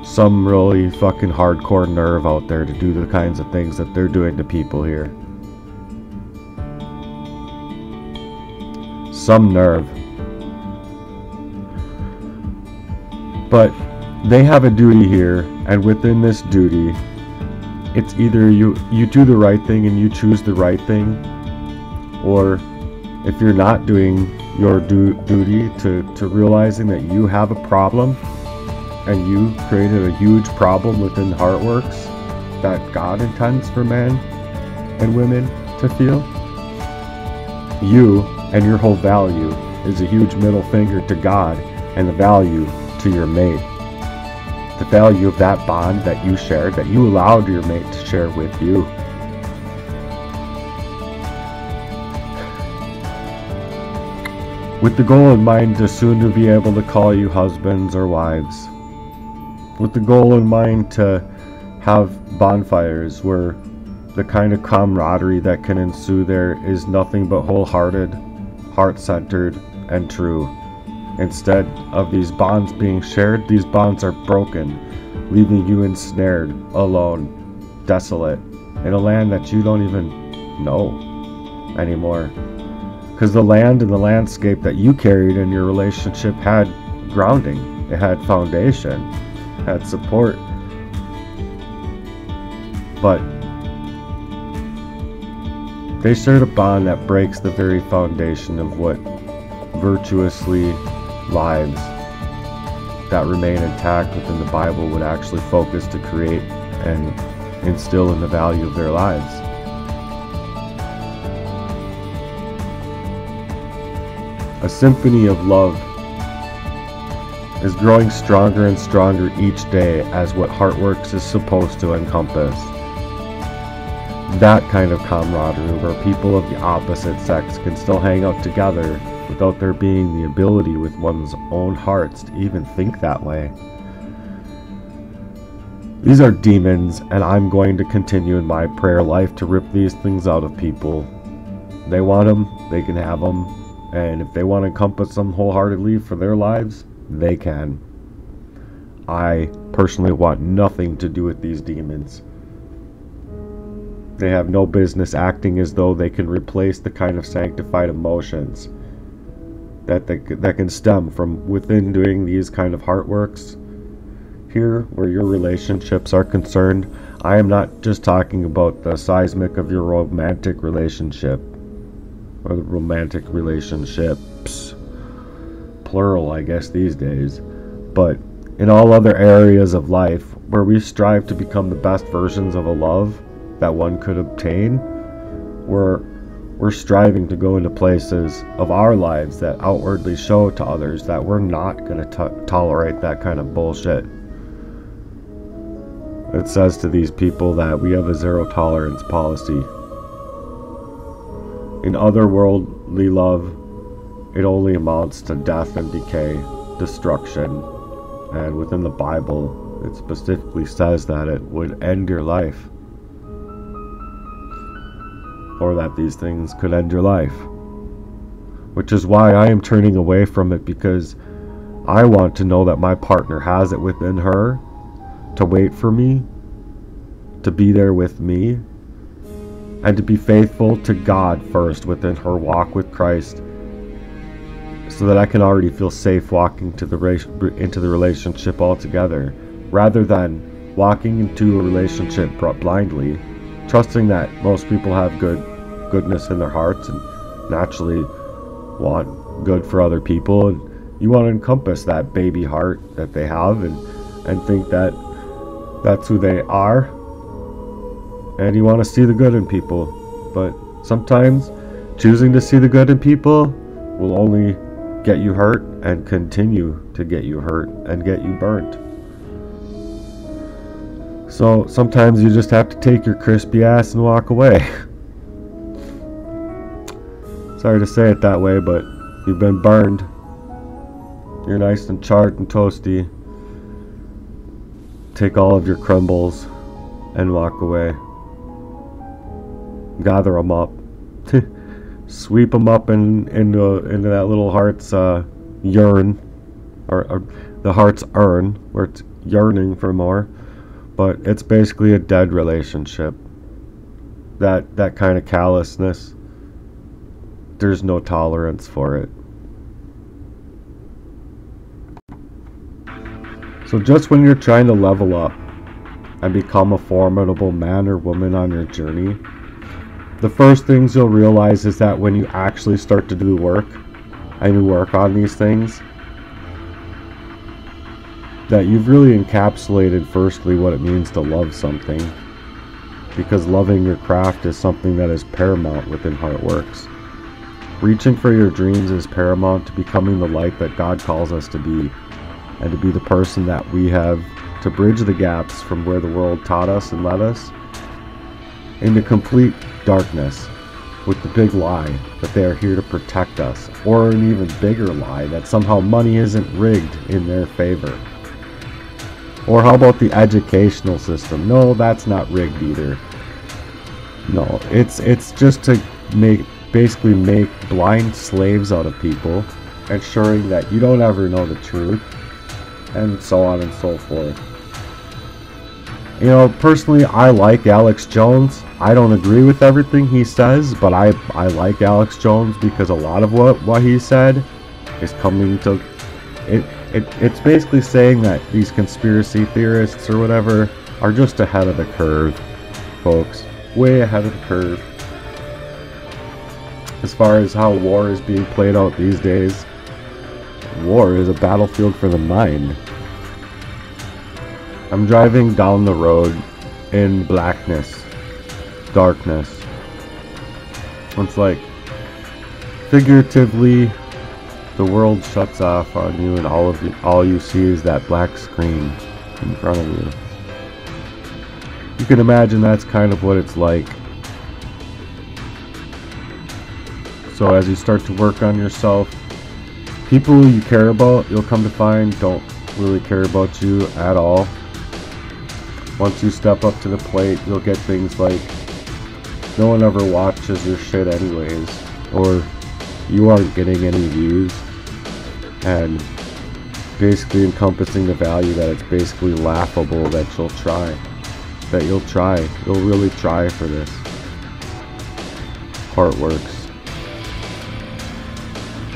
some really fucking hardcore nerve out there to do the kinds of things that they're doing to people here. Some nerve. But they have a duty here, and within this duty, it's either you do the right thing and you choose the right thing, or if you're not doing your duty to realizing that you have a problem and you created a huge problem within Heartworks that God intends for men and women to feel, you and your whole value is a huge middle finger to God and the value to your mate. The value of that bond that you shared, that you allowed your mate to share with you. with the goal in mind to soon to be able to call you husbands or wives, with the goal in mind to have bonfires where the kind of camaraderie that can ensue there is nothing but wholehearted, heart-centered, and true. Instead of these bonds being shared, these bonds are broken, leaving you ensnared, alone, desolate, in a land that you don't even know anymore. Because the land and the landscape that you carried in your relationship had grounding, it had foundation, had support. But they shared a bond that breaks the very foundation of what virtuously lives that remain intact within the Bible would actually focus to create and instill in the value of their lives. A symphony of love is growing stronger and stronger each day as what Heartworks is supposed to encompass. That kind of camaraderie where people of the opposite sex can still hang out together without there being the ability with one's own hearts to even think that way. These are demons, and I'm going to continue in my prayer life to rip these things out of people. They want them, they can have them, and if they want to encompass them wholeheartedly for their lives, they can. I personally want nothing to do with these demons. They have no business acting as though they can replace the kind of sanctified emotions that can stem from within doing these kind of heartworks. Here, where your relationships are concerned, I am not just talking about the seismic of your romantic relationship, or the romantic relationships, plural I guess these days, but in all other areas of life where we strive to become the best versions of a love that one could obtain, we're striving to go into places of our lives that outwardly show to others that we're not going to tolerate that kind of bullshit. It says to these people that we have a zero tolerance policy. In otherworldly love, it only amounts to death and decay, destruction, and within the Bible, it specifically says that it would end your life, or that these things could end your life, which is why I am turning away from it, because I want to know that my partner has it within her to wait for me, to be there with me, and to be faithful to God first within her walk with Christ, so that I can already feel safe walking into the relationship altogether, rather than walking into a relationship blindly, trusting that most people have goodness in their hearts and naturally want good for other people, and you want to encompass that baby heart that they have and think that that's who they are, and you want to see the good in people. But sometimes choosing to see the good in people will only get you hurt and continue to get you hurt and get you burnt. So sometimes you just have to take your crispy ass and walk away. Sorry to say it that way, but you've been burned. You're nice and charred and toasty. Take all of your crumbles and walk away. Gather them up. Sweep them up into that little heart's yearn, or the heart's urn, where it's yearning for more. But it's basically a dead relationship. That kind of callousness, there's no tolerance for it. So just when you're trying to level up and become a formidable man or woman on your journey, the first things you'll realize is that when you actually start to do work and you work on these things, that you've really encapsulated firstly what it means to love something, because loving your craft is something that is paramount within Heartworks. Reaching for your dreams is paramount to becoming the light that God calls us to be, and to be the person that we have to bridge the gaps from where the world taught us and led us into complete darkness, with the big lie that they are here to protect us, or an even bigger lie that somehow money isn't rigged in their favor. Or how about the educational system? No, that's not rigged either. No, it's just to basically make blind slaves out of people, ensuring that you don't ever know the truth, and so on and so forth. You know, personally, I like Alex Jones. I don't agree with everything he says, but I like Alex Jones because a lot of what he said is coming to... It's basically saying that these conspiracy theorists or whatever are just ahead of the curve, folks. Way ahead of the curve. As far as how war is being played out these days, war is a battlefield for the mind. I'm driving down the road in blackness, darkness. It's like, figuratively, the world shuts off on you, and all you see is that black screen in front of you. You can imagine that's kind of what it's like. So as you start to work on yourself, people you care about, you'll come to find, don't really care about you at all. Once you step up to the plate, you'll get things like, no one ever watches your shit anyways, or you aren't getting any views, and basically encompassing the value that it's basically laughable that you'll really try for this.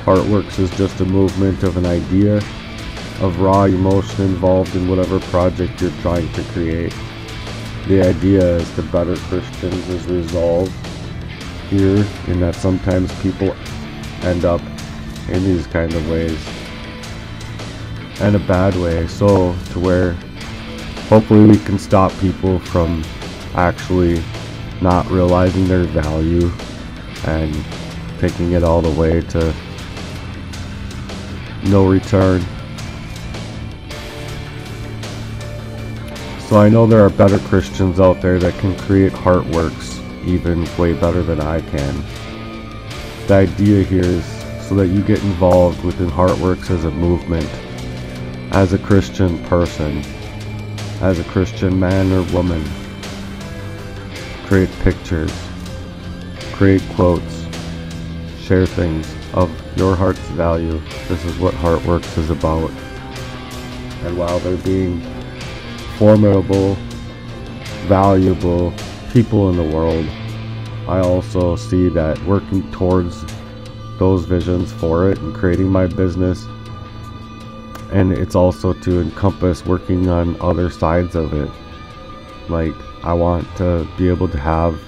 Heartworks is just a movement of an idea, of raw emotion involved in whatever project you're trying to create. The idea as to better Christians is resolved here in that sometimes people end up in these kind of ways, and a bad way, so to where hopefully we can stop people from actually not realizing their value and taking it all the way to no return. So I know there are better Christians out there that can create heartworks even way better than I can. The idea here is so that you get involved within heartworks as a movement, as a Christian person, as a Christian man or woman. Create pictures, create quotes, share things of your heart's value. This is what Heartworks is about. And while they're being formidable, valuable people in the world, I also see that working towards those visions for it and creating my business, and it's also to encompass working on other sides of it. Like, I want to be able to have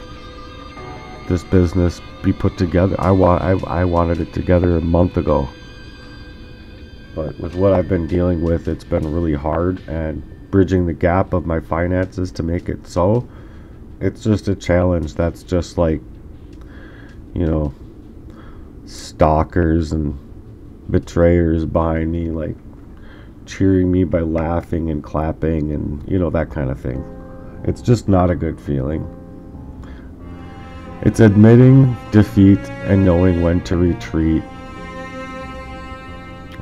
this business be put together. I wanted it together a month ago, but with what I've been dealing with, it's been really hard, and bridging the gap of my finances to make it so, it's just a challenge that's just like, you know, stalkers and betrayers behind me, like cheering me by laughing and clapping and, you know, that kind of thing. It's just not a good feeling. It's admitting defeat and knowing when to retreat.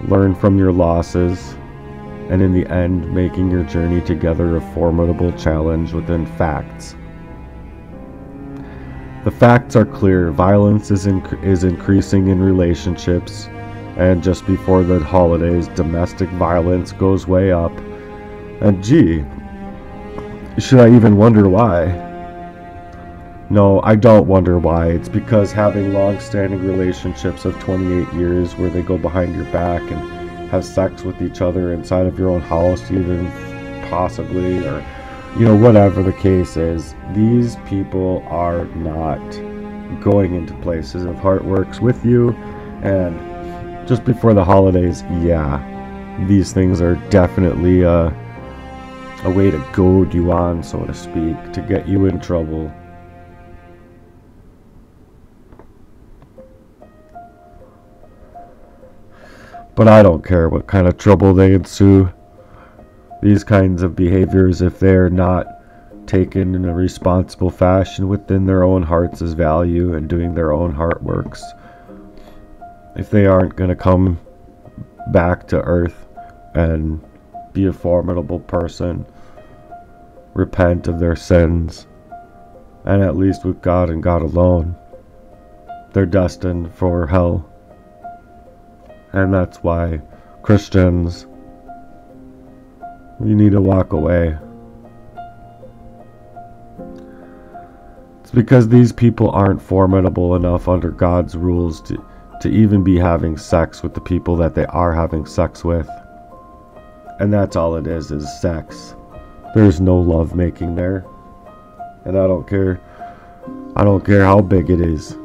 Learn from your losses, and in the end, making your journey together a formidable challenge within facts. The facts are clear. Violence is increasing in relationships, and just before the holidays, domestic violence goes way up. And gee, should I even wonder why? No, I don't wonder why. It's because having long-standing relationships of 28 years where they go behind your back and have sex with each other inside of your own house, even possibly, or, you know, whatever the case is, these people are not going into places of Heartworks with you. And just before the holidays, yeah, these things are definitely a way to goad you on, so to speak, to get you in trouble. But I don't care what kind of trouble they ensue. These kinds of behaviors, if they're not taken in a responsible fashion within their own hearts as value and doing their own heart works, if they aren't going to come back to earth and be a formidable person, repent of their sins, and at least with God and God alone, they're destined for hell. And that's why Christians, we need to walk away. It's because these people aren't formidable enough under God's rules to even be having sex with the people that they are having sex with. And that's all it is sex. There's no love making there. And I don't care how big it is.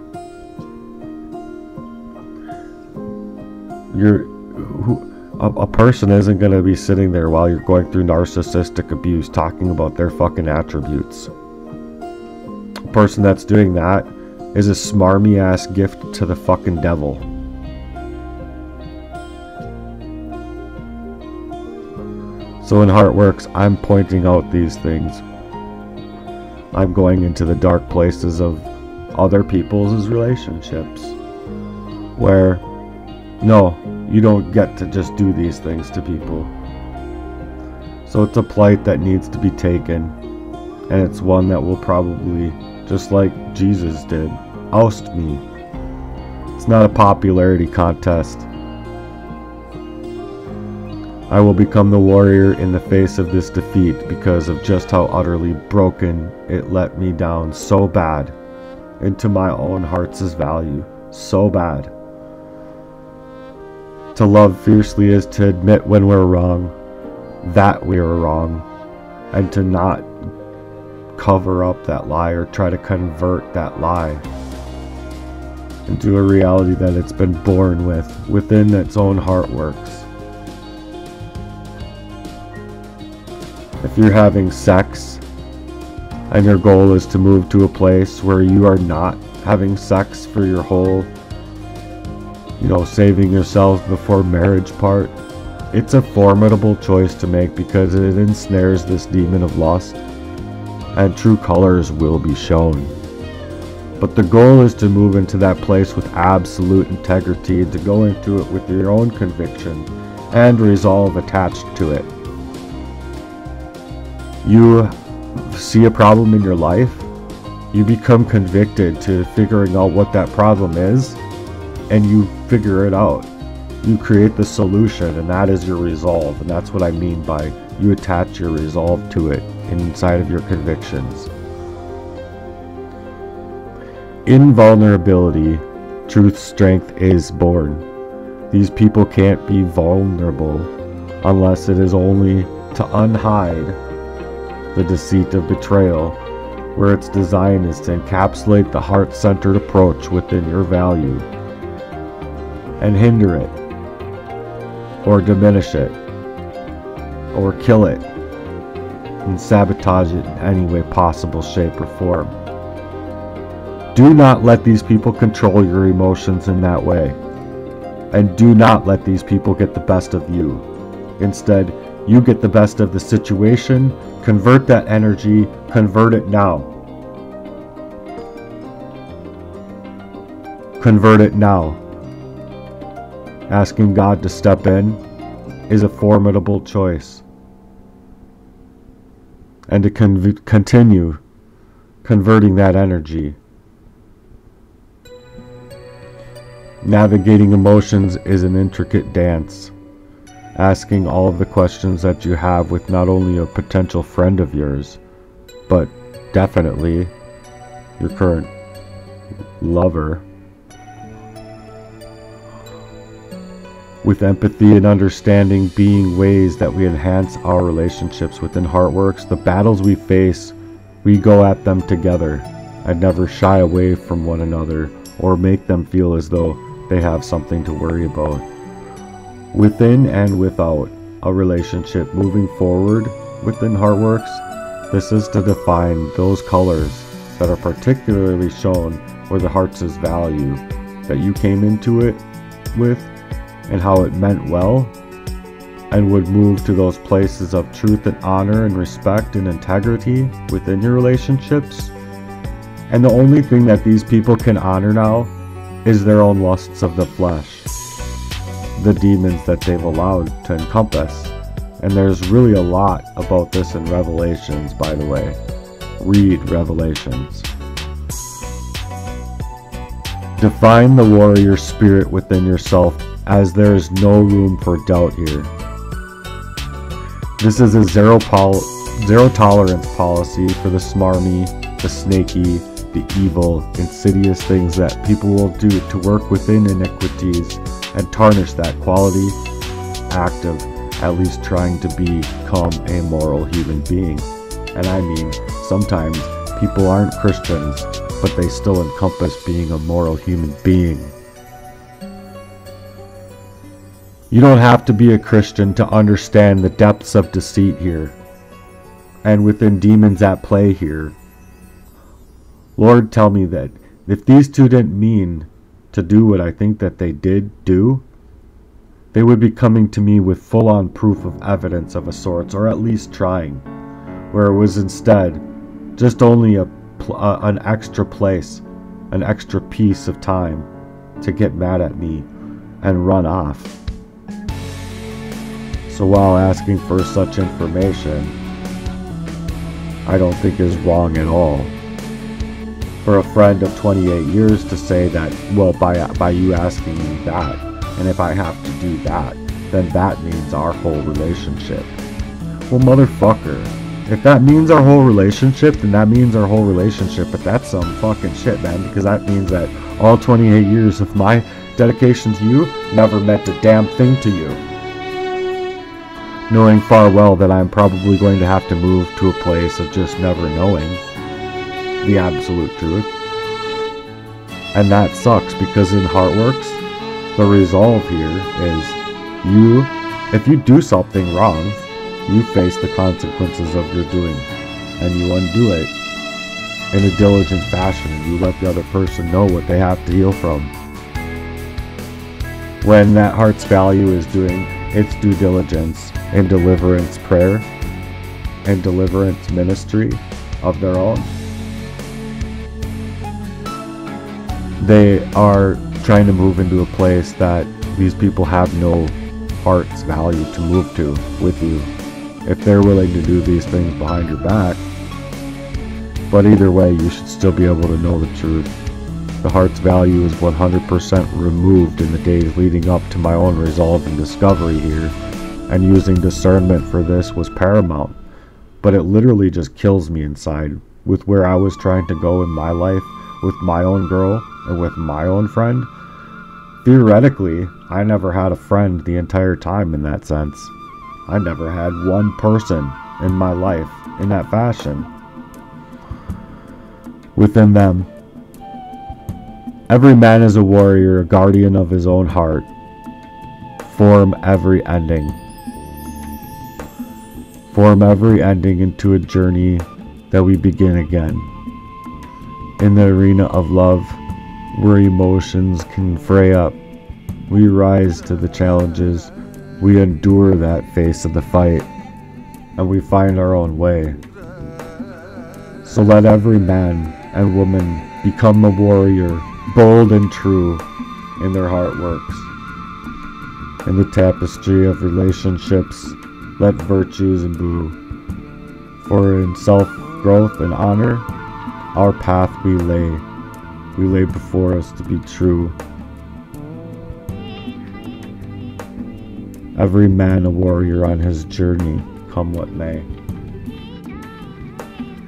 A person isn't going to be sitting there while you're going through narcissistic abuse talking about their fucking attributes. A person that's doing that is a smarmy ass gift to the fucking devil. So in Heartworks, I'm pointing out these things. I'm going into the dark places of other people's relationships, where no, you don't get to just do these things to people. So it's a plight that needs to be taken, and it's one that will probably, just like Jesus did, oust me. It's not a popularity contest. I will become the warrior in the face of this defeat because of just how utterly broken it let me down so bad into my own heart's value, so bad. To love fiercely is to admit when we're wrong, that we are wrong, and to not cover up that lie or try to convert that lie into a reality that it's been born within its own heart works. If you're having sex and your goal is to move to a place where you are not having sex for your whole, saving yourself before marriage part, it's a formidable choice to make because it ensnares this demon of lust, and true colors will be shown. But the goal is to move into that place with absolute integrity and to go into it with your own conviction and resolve attached to it. You see a problem in your life, you become convicted to figuring out what that problem is, and you figure it out. You create the solution, and that is your resolve. And that's what I mean by you attach your resolve to it inside of your convictions. In vulnerability, truth's strength is born. These people can't be vulnerable unless it is only to unhide the deceit of betrayal, where its design is to encapsulate the heart-centered approach within your value and hinder it, or diminish it, or kill it, and sabotage it in any way possible, shape, or form. Do not let these people control your emotions in that way, and do not let these people get the best of you. Instead, you get the best of the situation, convert that energy, convert it now. Convert it now. Asking God to step in is a formidable choice. And to continue converting that energy. Navigating emotions is an intricate dance. Asking all of the questions that you have with not only a potential friend of yours, but definitely your current lover. With empathy and understanding being ways that we enhance our relationships within Heartworks, the battles we face, we go at them together and never shy away from one another or make them feel as though they have something to worry about. Within and without a relationship moving forward within Heartworks, this is to define those colors that are particularly shown where the heart's value that you came into it with, and how it meant well, and would move to those places of truth and honor and respect and integrity within your relationships. And the only thing that these people can honor now is their own lusts of the flesh, the demons that they've allowed to encompass. And there's really a lot about this in Revelations, by the way. Read Revelations. Define the warrior spirit within yourself, as there is no room for doubt here. This is a zero tolerance policy for the smarmy, the snaky, the evil, insidious things that people will do to work within iniquities and tarnish that quality act of at least trying to become a moral human being. And I mean, sometimes people aren't Christians, but they still encompass being a moral human being. You don't have to be a Christian to understand the depths of deceit here, and within demons at play here. Lord, tell me that if these two didn't mean to do what I think that they did do, they would be coming to me with full-on proof of evidence of a sort, or at least trying, where it was instead just only an extra place, an extra piece of time to get mad at me and run off. So while asking for such information, I don't think is wrong at all. For a friend of 28 years to say that, well, by you asking me that, and if I have to do that, then that means our whole relationship. Well, motherfucker, if that means our whole relationship, then that means our whole relationship, but that's some fucking shit, man, because that means that all 28 years of my dedication to you never meant a damn thing to you. Knowing far well that I'm probably going to have to move to a place of just never knowing the absolute truth. And that sucks, because in Heartworks, the resolve here is if you do something wrong, you face the consequences of your doing, and you undo it in a diligent fashion, and you let the other person know what they have to heal from. When that heart's value is doing its due diligence in deliverance prayer and deliverance ministry of their own, they are trying to move into a place that these people have no heart's value to move to with you, if they're willing to do these things behind your back. But either way, you should still be able to know the truth. The heart's value is 100% removed in the days leading up to my own resolve and discovery here, and using discernment for this was paramount. But it literally just kills me inside with where I was trying to go in my life with my own girl and with my own friend. Theoretically, I never had a friend the entire time in that sense. I never had one person in my life in that fashion. Within them, every man is a warrior, a guardian of his own heart. Form every ending. Form every ending into a journey that we begin again. In the arena of love, where emotions can fray up, we rise to the challenges, we endure that face of the fight, and we find our own way. So let every man and woman become a warrior, bold and true in their heart works. In the tapestry of relationships, let virtues imbue. For in self-growth and honor, our path we lay before us to be true. Every man a warrior on his journey, come what may.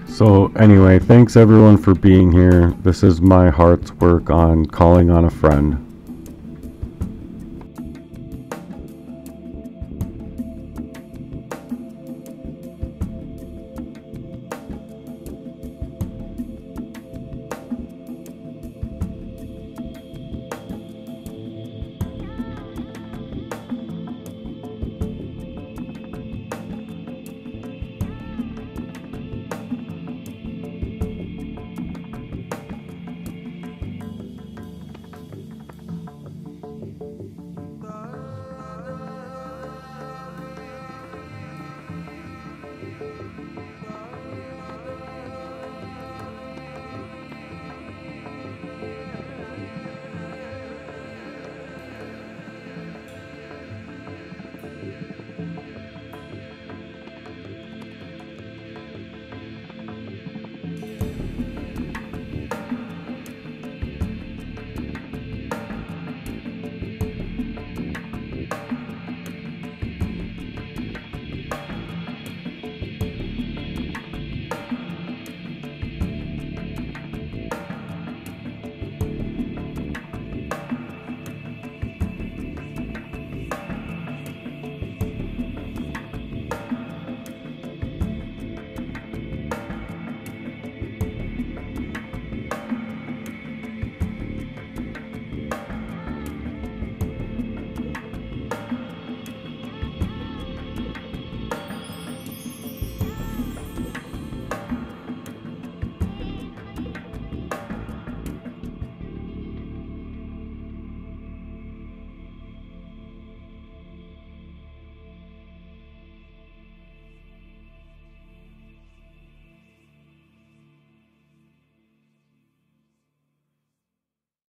So anyway, thanks everyone for being here. This is my heart's work on calling on a friend.